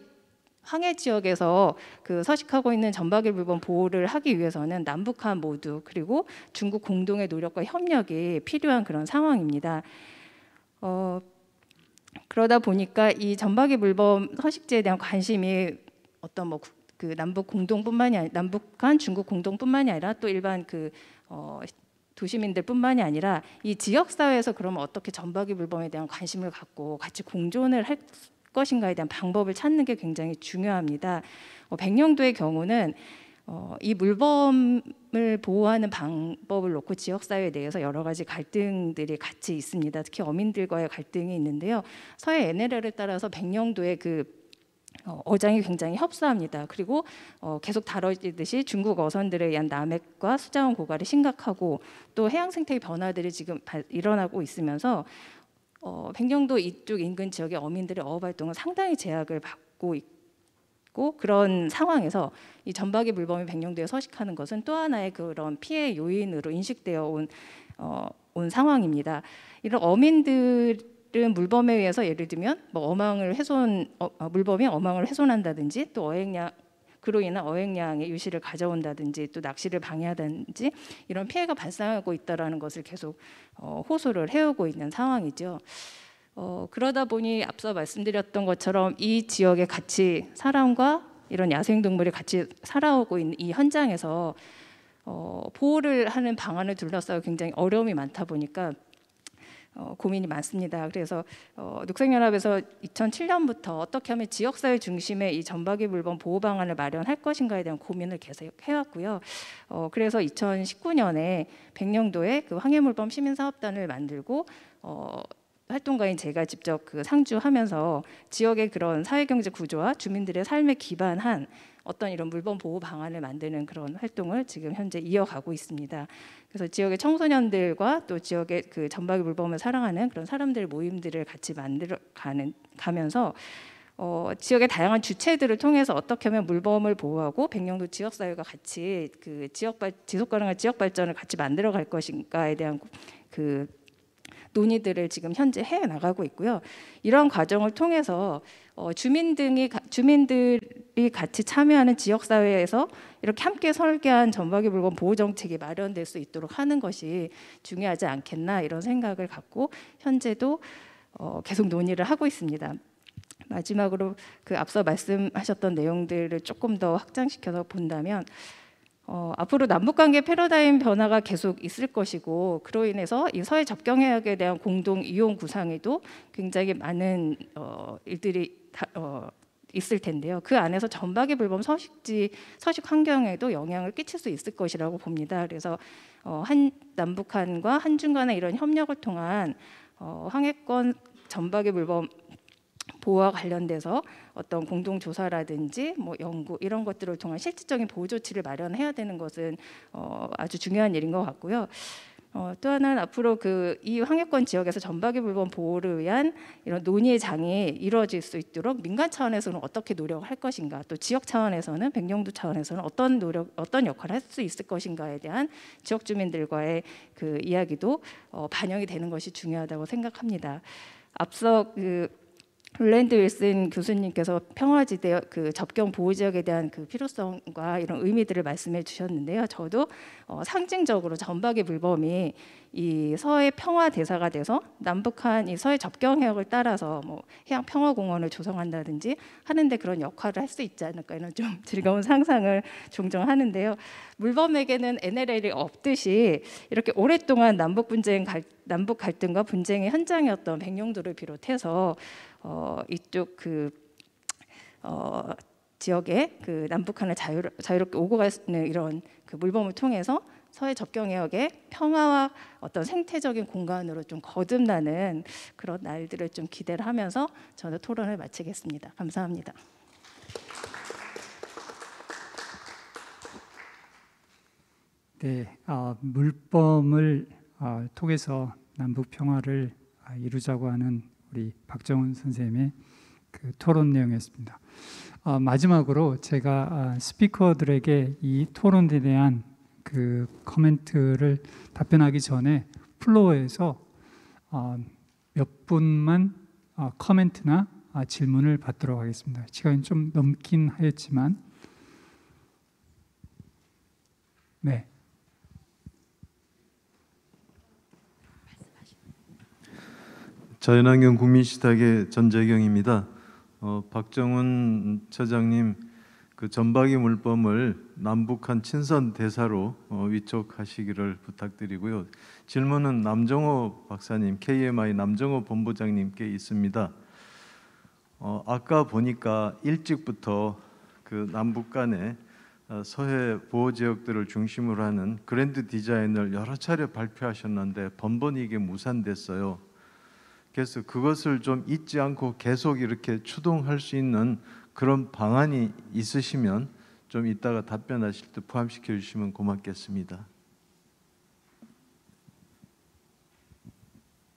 황해 지역에서 그 서식하고 있는 점박이 물범 보호를 하기 위해서는 남북한 모두 그리고 중국 공동의 노력과 협력이 필요한 그런 상황입니다. 그러다 보니까 이 점박이 물범 서식지에 대한 관심이 어떤 그 남북 공동뿐만이 아니라 남북한 중국 공동뿐만이 아니라 또 일반 그 도시민들뿐만이 아니라 이 지역 사회에서 그러면 어떻게 점박이 물범에 대한 관심을 갖고 같이 공존을 할 것인가에 대한 방법을 찾는 게 굉장히 중요합니다. 백령도의 경우는 이 물범을 보호하는 방법을 놓고 지역사회 내에서 여러 가지 갈등들이 같이 있습니다. 특히 어민들과의 갈등이 있는데요. 서해 NLL에 따라서 백령도의 그 어장이 굉장히 협소합니다. 그리고 계속 다뤄지듯이 중국 어선들에 의한 남획과 수자원 고갈이 심각하고 또 해양 생태계 변화들이 지금 일어나고 있으면서 백령도 이쪽 인근 지역의 어민들의 어업 활동은 상당히 제약을 받고 있고 그런 상황에서 이 점박이 물범이 백령도에 서식하는 것은 또 하나의 그런 피해 요인으로 인식되어 온 상황입니다. 이런 어민들은 물범에 의해서 예를 들면 물범이 어망을 훼손한다든지 또 그로 인한 어획량의 유실을 가져온다든지 또 낚시를 방해하든지 이런 피해가 발생하고 있다는 것을 계속 호소를 해오고 있는 상황이죠. 그러다 보니 앞서 말씀드렸던 것처럼 이 지역에 같이 사람과 이런 야생동물이 같이 살아오고 있는 이 현장에서 보호를 하는 방안을 둘러싸고 굉장히 어려움이 많다 보니까 고민이 많습니다. 그래서 녹색연합에서 2007년부터 어떻게 하면 지역사회 중심의 이 점박이 물범 보호 방안을 마련할 것인가에 대한 고민을 계속 해왔고요. 그래서 2019년에 백령도에 그 황해물범 시민사업단을 만들고 활동가인 제가 직접 그 상주하면서 지역의 그런 사회경제 구조와 주민들의 삶에 기반한 어떤 이런 물범 보호 방안을 만드는 그런 활동을 지금 현재 이어가고 있습니다. 그래서 지역의 청소년들과 또 지역의 그 점박이 물범을 사랑하는 그런 사람들 모임들을 같이 만들어 가면서 지역의 다양한 주체들을 통해서 어떻게 하면 물범을 보호하고 백령도 지역 사회가 같이 그 지속 가능한 지역 발전을 같이 만들어 갈 것인가에 대한 그 논의들을 지금 현재 해 나가고 있고요. 이런 과정을 통해서 주민들이 같이 참여하는 지역 사회에서 이렇게 함께 설계한 점박이 물범 보호 정책이 마련될 수 있도록 하는 것이 중요하지 않겠나 이런 생각을 갖고 현재도 계속 논의를 하고 있습니다. 마지막으로 그 앞서 말씀하셨던 내용들을 조금 더 확장시켜서 본다면 앞으로 남북관계 패러다임 변화가 계속 있을 것이고 그로 인해서 이 서해 접경해역에 대한 공동 이용 구상에도 굉장히 많은 일들이 있을 텐데요. 그 안에서 점박이 물범 서식 환경에도 영향을 끼칠 수 있을 것이라고 봅니다. 그래서 남북한과 한중 간의 이런 협력을 통한 황해권 점박이 물범 보호와 관련돼서 어떤 공동 조사라든지 연구 이런 것들을 통한 실질적인 보호 조치를 마련해야 되는 것은 아주 중요한 일인 것 같고요. 또 하나는 앞으로 이 황해권 지역에서 전박이 물범 보호를 위한 이런 논의의 장이 이루어질 수 있도록 민간 차원에서는 어떻게 노력을 할 것인가, 또 지역 차원에서는 백령도 차원에서는 어떤 역할을 할 수 있을 것인가에 대한 지역 주민들과의 그 이야기도 반영이 되는 것이 중요하다고 생각합니다. 앞서 롤랜드 윌슨 교수님께서 평화지대 접경 보호 지역에 대한 필요성과 이런 의미들을 말씀해 주셨는데요. 저도 상징적으로 전박이 물범이 이 서해 평화 대사가 돼서 남북한 이 서해 접경 해역을 따라서 해양 평화 공원을 조성한다든지 하는데 그런 역할을 할 수 있지 않을까, 이런 좀 즐거운 상상을 종종 하는데요. 물범에게는 NLL이 없듯이 이렇게 오랫동안 남북 갈등과 분쟁의 현장이었던 백령도를 비롯해서 이쪽 지역에 남북한을 자유롭게 오고 가는 이런 물범을 통해서 서해 접경 해역의 평화와 어떤 생태적인 공간으로 좀 거듭나는 그런 날들을 좀 기대를 하면서 저는 토론을 마치겠습니다. 감사합니다. 네, 물범을 통해서 남북 평화를 이루자고 하는 우리 박정훈 선생님의 토론 내용이었습니다. 마지막으로 제가 스피커들에게 이 토론에 대한 코멘트를 답변하기 전에 플로어에서 몇 분만 코멘트나 질문을 받도록 하겠습니다. 시간이 좀 넘긴 하였지만, 네. 자연환경 국민식탁의 전재경입니다. 박정훈 처장님, 전박이 물범을 남북한 친선 대사로 위촉하시기를 부탁드리고요. 질문은 남정호 박사님, KMI 남정호 본부장님께 있습니다. 아까 보니까 일찍부터 남북 간의 서해 보호 지역들을 중심으로 하는 그랜드 디자인을 여러 차례 발표하셨는데 번번이 이게 무산됐어요. 그래서 그것을 좀 잊지 않고 계속 이렇게 추동할 수 있는 그런 방안이 있으시면 좀 이따가 답변하실 때 포함시켜 주시면 고맙겠습니다.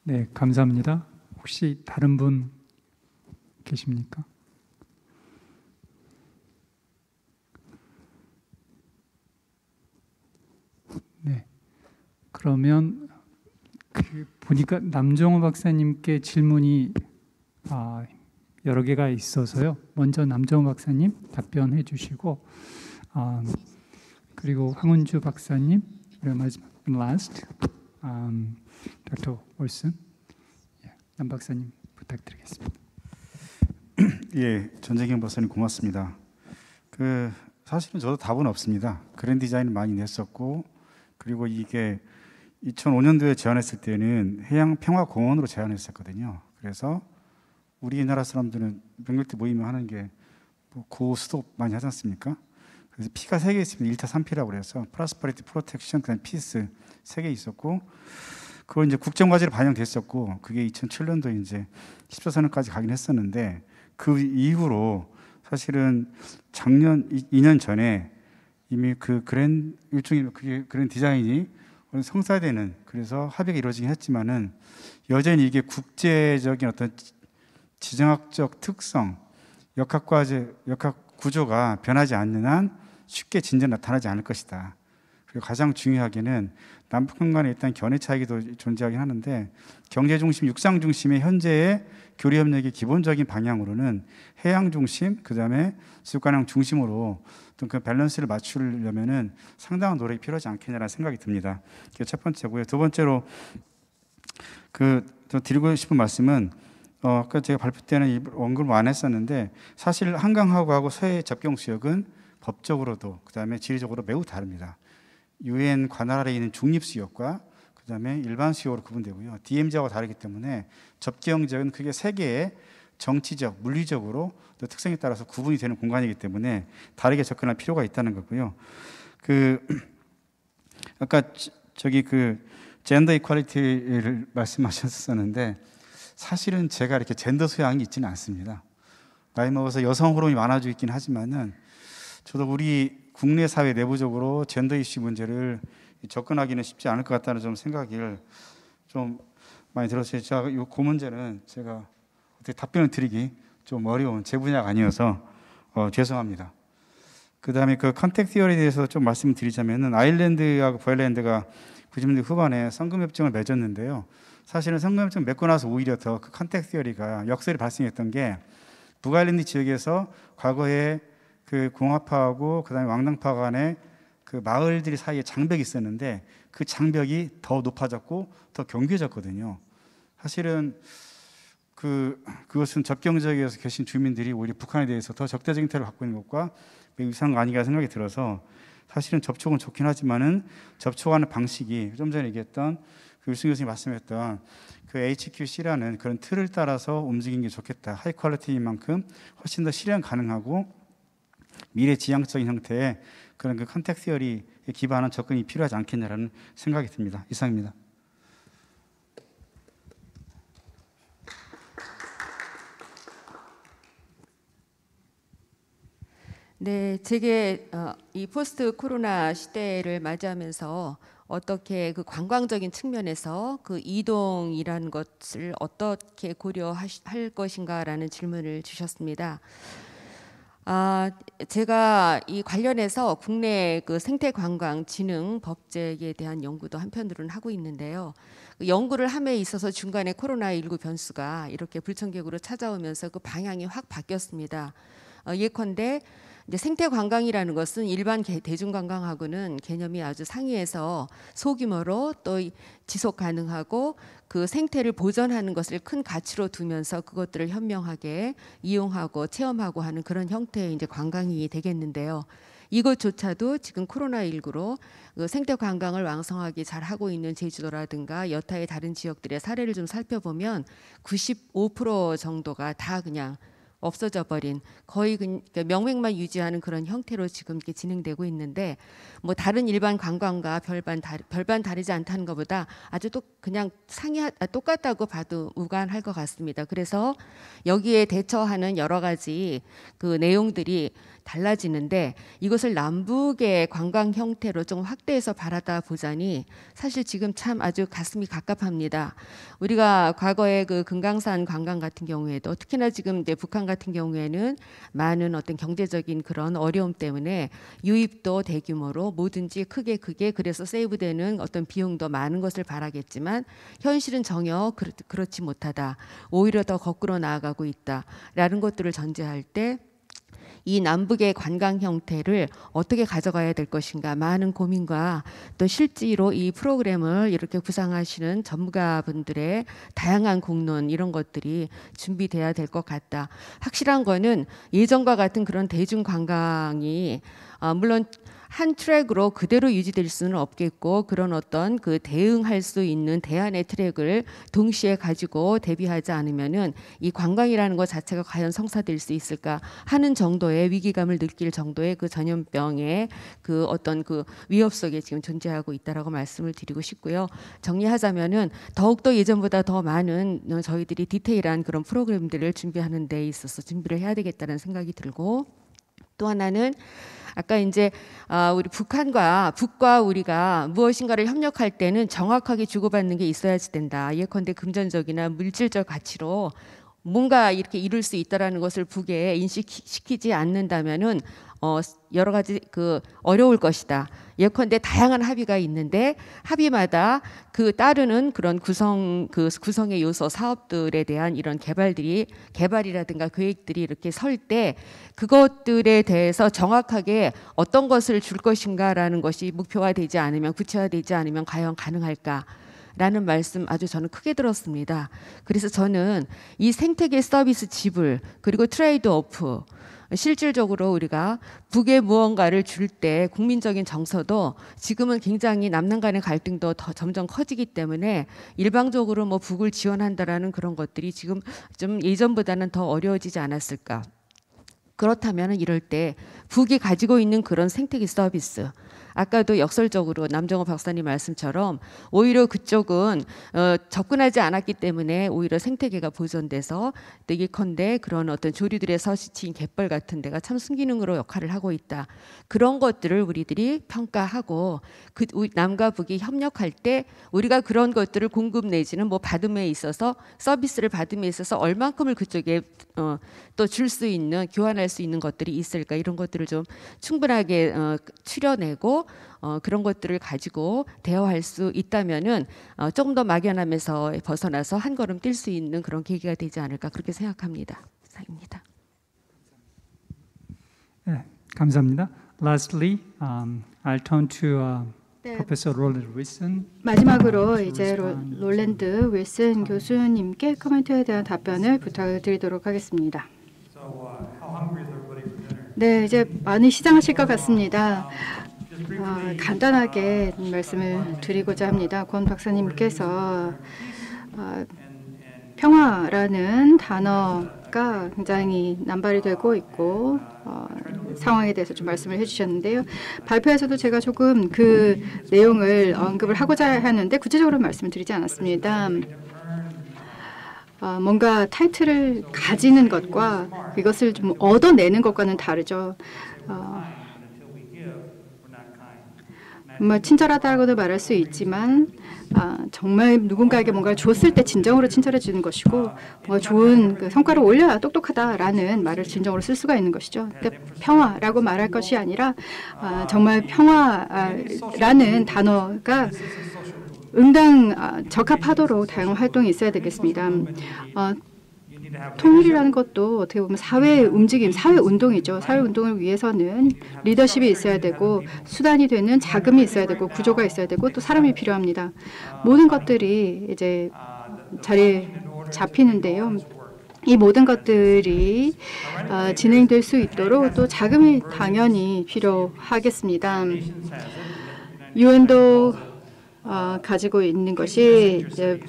네, 감사합니다. 혹시 다른 분 계십니까? 네, 그러면 보니까 남정호 박사님께 질문이 여러 개가 있어서요. 먼저 남정호 박사님 답변해 주시고, 그리고 황은주 박사님, 그리고 마지막 last Dr. 올슨, 남 박사님 부탁드리겠습니다. 예, 전재경 박사님 고맙습니다. 사실은 저도 답은 없습니다. 그랜드 디자인을 많이 냈었고, 그리고 이게 2005년도에 제안했을 때는 해양 평화 공원으로 제안했었거든요. 그래서 우리나라 사람들은 명절 때 모이면 하는 게 고스톱 많이 하지 않습니까? 그래서 P가 3개 있습니다. 1타 3P라고 그래서 프로스퍼리티, 프로텍션, 그다음 피스 3개 있었고, 그거 이제 국정과제로 반영됐었고, 그게 2007년도 이제 14선언까지 가긴 했었는데, 그 이후로 사실은 작년 2년 전에 이미 일종의 그런 디자인이 성사되는, 그래서 합의가 이루어지긴 했지만은 여전히 이게 국제적인 어떤 지정학적 특성, 역학 구조가 변하지 않는 한 쉽게 진전 나타나지 않을 것이다. 그리고 가장 중요하게는 남북한 간에 일단 견해 차이도 존재하긴 하는데, 경제 중심, 육상 중심의 현재의 교류 협력의 기본적인 방향으로는 해양 중심, 그다음에 수관항 중심으로 어떤 밸런스를 맞추려면은 상당한 노력이 필요하지 않겠냐라는 생각이 듭니다. 그게 첫 번째고요. 두 번째로 또 드리고 싶은 말씀은 아까 제가 발표 때는 언급을 안 했었는데, 사실 한강하고하고 서해 접경 수역은 법적으로도 그다음에 지리적으로 매우 다릅니다. UN 관할 아래에 있는 중립 수역과 그다음에 일반 수역으로 구분되고요. DMZ하고 다르기 때문에 접경 지역은 크게 세 개의 정치적, 물리적으로 또 특성에 따라서 구분이 되는 공간이기 때문에 다르게 접근할 필요가 있다는 거고요. 아까 젠더 이퀄리티를 말씀하셨었는데, 사실은 제가 이렇게 젠더 소양이 있지는 않습니다. 나이 먹어서 여성 호르몬이 많아지고 있긴 하지만은, 저도 우리 국내 사회 내부적으로 젠더 이슈 문제를 접근하기는 쉽지 않을 것 같다는 좀 생각을 좀 많이 들었어요. 제가 그 문제는 제가 어떻게 답변을 드리기 좀 어려운 제 분야가 아니어서 죄송합니다. 그 다음에 그 컨택 티어리에 대해서 좀 말씀드리자면은 아일랜드하고 부아일랜드가 90년대 후반에 성금협정을 맺었는데요. 사실은 성금협정 맺고 나서 오히려 더 그 컨택 티어리가 역설이 발생했던 게 북아일랜드 지역에서 과거에 그 공화파하고 그 다음에 왕당파 간의 그 마을들 사이에 장벽이 있었는데 그 장벽이 더 높아졌고 더 경계졌거든요. 사실은 그것은 접경 지역에서 계신 주민들이 오히려 북한에 대해서 더 적대적인 태도를 갖고 있는 것과 매우 이상한 거 아닌가 생각이 들어서 사실은 접촉은 좋긴 하지만은 접촉하는 방식이 좀 전에 얘기했던 그 유승 교수님이 말씀했던 그 HQC라는 그런 틀을 따라서 움직이는 게 좋겠다. 하이 퀄리티인 만큼 훨씬 더 실현 가능하고 미래 지향적인 형태의 그런 그 컨텍스트 티어리에 기반한 접근이 필요하지 않겠냐라는 생각이 듭니다. 이상입니다. 네, 제게 이 포스트 코로나 시대를 맞이하면서 어떻게 그 관광적인 측면에서 그 이동이라는 것을 어떻게 고려할 것인가라는 질문을 주셨습니다. 제가 이 관련해서 국내 그 생태관광진흥 법제에 대한 연구도 한편으로는 하고 있는데요. 그 연구를 함에 있어서 중간에 코로나19 변수가 이렇게 불청객으로 찾아오면서 그 방향이 확 바뀌었습니다. 예컨대 이제 생태관광이라는 것은 일반 대중관광하고는 개념이 아주 상이해서 소규모로 또 지속 가능하고 그 생태를 보존하는 것을 큰 가치로 두면서 그것들을 현명하게 이용하고 체험하고 하는 그런 형태의 이제 관광이 되겠는데요. 이것조차도 지금 코로나19로 그 생태 관광을 왕성하게 잘 하고 있는 제주도라든가 여타의 다른 지역들의 사례를 좀 살펴보면 95% 정도가 다 그냥 없어져 버린 거의 그러니까 명맥만 유지하는 그런 형태로 지금 이렇게 진행되고 있는데 뭐 다른 일반 관광과 별반 다르지 않다는 것보다 아주 또 그냥 똑같다고 봐도 무관할 것 같습니다. 그래서 여기에 대처하는 여러 가지 그 내용들이 달라지는데 이것을 남북의 관광 형태로 좀 확대해서 바라다 보자니 사실 지금 참 아주 가슴이 갑갑합니다. 우리가 과거에 그 금강산 관광 같은 경우에도 특히나 지금 이제 북한 같은 경우에는 많은 어떤 경제적인 그런 어려움 때문에 유입도 대규모로 뭐든지 크게 그래서 세이브되는 어떤 비용도 많은 것을 바라겠지만 현실은 전혀 그렇지 못하다. 오히려 더 거꾸로 나아가고 있다라는 것들을 전제할 때 이 남북의 관광 형태를 어떻게 가져가야 될 것인가 많은 고민과 또 실제로 이 프로그램을 이렇게 구상하시는 전문가분들의 다양한 공론 이런 것들이 준비돼야 될 것 같다. 확실한 거는 예전과 같은 그런 대중관광이 물론 한 트랙으로 그대로 유지될 수는 없겠고 그런 어떤 그 대응할 수 있는 대안의 트랙을 동시에 가지고 대비하지 않으면은 이 관광이라는 것 자체가 과연 성사될 수 있을까 하는 정도의 위기감을 느낄 정도의 그 전염병의 그 어떤 그 위협 속에 지금 존재하고 있다라고 말씀을 드리고 싶고요. 정리하자면은 더욱더 예전보다 더 많은 저희들이 디테일한 그런 프로그램들을 준비하는 데 있어서 준비를 해야 되겠다는 생각이 들고 또 하나는 아까 이제 우리 북과 우리가 무엇인가를 협력할 때는 정확하게 주고받는 게 있어야지 된다. 예컨대 금전적이나 물질적 가치로 뭔가 이렇게 이룰 수 있다라는 것을 북에 인식시키지 않는다면은 여러 가지 그 어려울 것이다. 예컨대 다양한 합의가 있는데 합의마다 그 따르는 그런 구성의 요소 사업들에 대한 이런 개발이라든가 계획들이 이렇게 설 때 그것들에 대해서 정확하게 어떤 것을 줄 것인가라는 것이 목표화되지 않으면 구체화되지 않으면 과연 가능할까? 라는 말씀 아주 저는 크게 들었습니다. 그래서 저는 이 생태계 서비스 지불 그리고 트레이드 오프 실질적으로 우리가 북에 무언가를 줄 때 국민적인 정서도 지금은 굉장히 남남 간의 갈등도 더 점점 커지기 때문에 일방적으로 뭐 북을 지원한다라는 그런 것들이 지금 좀 예전보다는 더 어려워지지 않았을까. 그렇다면 이럴 때 북이 가지고 있는 그런 생태계 서비스 아까도 역설적으로 남정호 박사님 말씀처럼 오히려 그쪽은 접근하지 않았기 때문에 오히려 생태계가 보존돼서 예컨대 그런 어떤 조류들의 서식지인 갯벌 같은 데가 참 순기능으로 역할을 하고 있다. 그런 것들을 우리들이 평가하고 남과 북이 협력할 때 우리가 그런 것들을 공급 내지는 뭐 받음에 있어서 서비스를 받음에 있어서 얼만큼을 그쪽에 또 줄 수 있는 교환할 수 있는 것들이 있을까 이런 것들을 좀 충분하게 추려내고 그런 것들을 가지고 대화할 수 있다면은 조금 더 막연함에서 벗어나서 한 걸음 뛸 수 있는 그런 계기가 되지 않을까 그렇게 생각합니다. 이상입니다. 네, 감사합니다. Lastly, I'll turn to Professor Roland Wilson. 마지막으로 이제 롤랜드 윌슨 교수님께 코멘트에 대한 답변을 부탁드리도록 하겠습니다. 네, 이제 많이 시장하실 것 같습니다. 간단하게 말씀을 드리고자 합니다. 권 박사님께서 평화라는 단어가 굉장히 남발이 되고 있고 상황에 대해서 좀 말씀을 해주셨는데요. 발표에서도 제가 조금 그 내용을 언급을 하고자 하는데 구체적으로 말씀을 드리지 않았습니다. 뭔가 타이틀을 가지는 것과 이것을 좀 얻어내는 것과는 다르죠. 정말 친절하다고도 말할 수 있지만 정말 누군가에게 뭔가를 줬을 때 진정으로 친절해 주는 것이고 뭔가 좋은 그 성과를 올려야 똑똑하다라는 말을 진정으로 쓸 수가 있는 것이죠. 그러니까 평화라고 말할 것이 아니라 정말 평화라는 단어가 응당 적합하도록 다양한 활동이 있어야 되겠습니다. 통일이라는 것도 어떻게 보면 사회의 움직임, 사회운동이죠. 사회운동을 위해서는 리더십이 있어야 되고 수단이 되는 자금이 있어야 되고 구조가 있어야 되고 또 사람이 필요합니다. 모든 것들이 이제 자리에 잡히는데요. 이 모든 것들이 진행될 수 있도록 또 자금이 당연히 필요하겠습니다. 유엔도 가지고 있는 것이 이제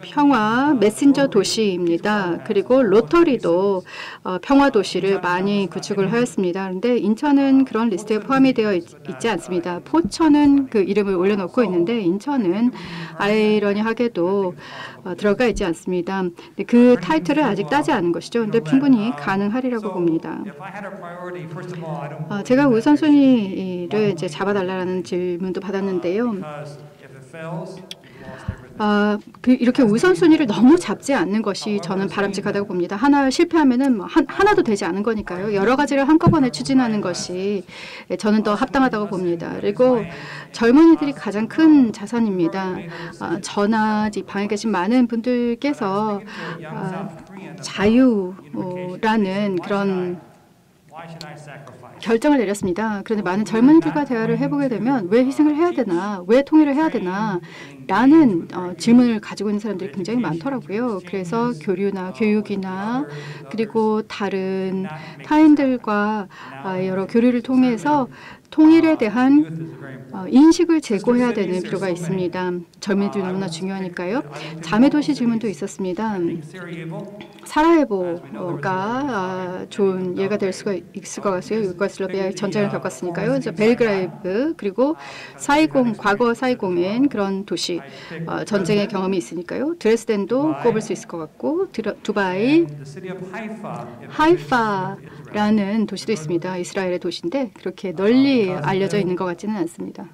평화 메신저 도시입니다. 그리고 로터리도 평화 도시를 많이 구축을 하였습니다. 그런데 인천은 그런 리스트에 포함이 되어 있지 않습니다. 포천은 그 이름을 올려놓고 있는데 인천은 아이러니하게도 들어가 있지 않습니다. 그 타이틀을 아직 따지 않은 것이죠. 그런데 충분히 가능하리라고 봅니다. 제가 우선순위를 이제 잡아달라는 질문도 받았는데요. 이렇게 우선순위를 너무 잡지 않는 것이 저는 바람직하다고 봅니다. 하나 실패하면은 하나도 되지 않은 거니까요. 여러 가지를 한꺼번에 추진하는 것이 저는 더 합당하다고 봅니다. 그리고 젊은이들이 가장 큰 자산입니다. 저나 이 방에 계신 많은 분들께서 자유라는 그런 결정을 내렸습니다. 그런데 많은 젊은이들과 대화를 해보게 되면 왜 희생을 해야 되나, 왜 통일을 해야 되나 라는 질문을 가지고 있는 사람들이 굉장히 많더라고요. 그래서 교류나 교육이나 그리고 다른 타인들과 여러 교류를 통해서 통일에 대한 인식을 제고해야 되는 필요가 있습니다. 젊은이들이 너무나 중요하니까요. 자매도시 질문도 있었습니다. 사라예보가 좋은 예가 될 수가 있을 것 같아요. 유고슬라비아의 전쟁을 겪었으니까요. 벨그라이브 그리고 사이공, 과거 사이공엔 그런 도시 전쟁의 경험이 있으니까요. 드레스덴도 꼽을 수 있을 것 같고 두바이, 하이파라는 도시도 있습니다. 이스라엘의 도시인데 그렇게 널리 알려져 있는 것 같지는 않습니다.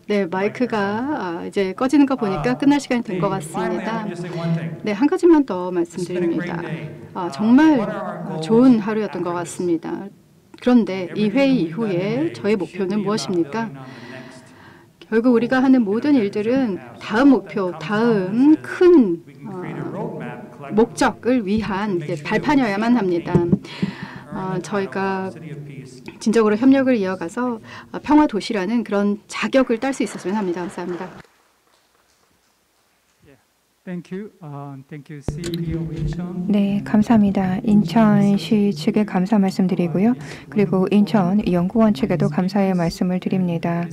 네, 마이크가 이제 꺼지는 거 보니까 끝날 시간이 된 것 같습니다. 네, 한 가지만 더 말씀드립니다. 정말 좋은 하루였던 것 같습니다. 그런데 이 회의 이후에 저의 목표는 무엇입니까? 결국 우리가 하는 모든 일들은 다음 목표, 다음 큰 목적을 위한 발판이어야만 합니다. 저희가 진정으로 협력을 이어가서 평화 도시라는 그런 자격을 딸 수 있었으면 합니다. 감사합니다. 네, 감사합니다. 인천시 측에 감사 말씀드리고요. 그리고 인천 연구원 측에도 감사의 말씀을 드립니다.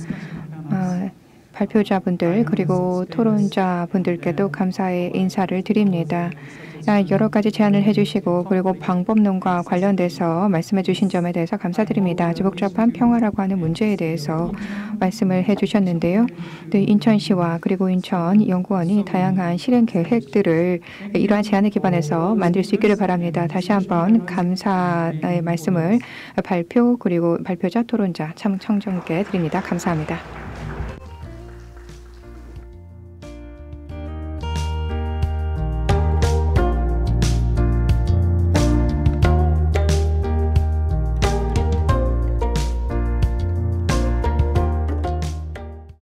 발표자분들 그리고 토론자분들께도 감사의 인사를 드립니다. 여러 가지 제안을 해주시고 그리고 방법론과 관련돼서 말씀해 주신 점에 대해서 감사드립니다. 아주 복잡한 평화라고 하는 문제에 대해서 말씀을 해주셨는데요. 인천시와 그리고 인천연구원이 다양한 실행 계획들을 이러한 제안에 기반해서 만들 수 있기를 바랍니다. 다시 한번 감사의 말씀을 발표 그리고 발표자 토론자 참청정께 드립니다. 감사합니다.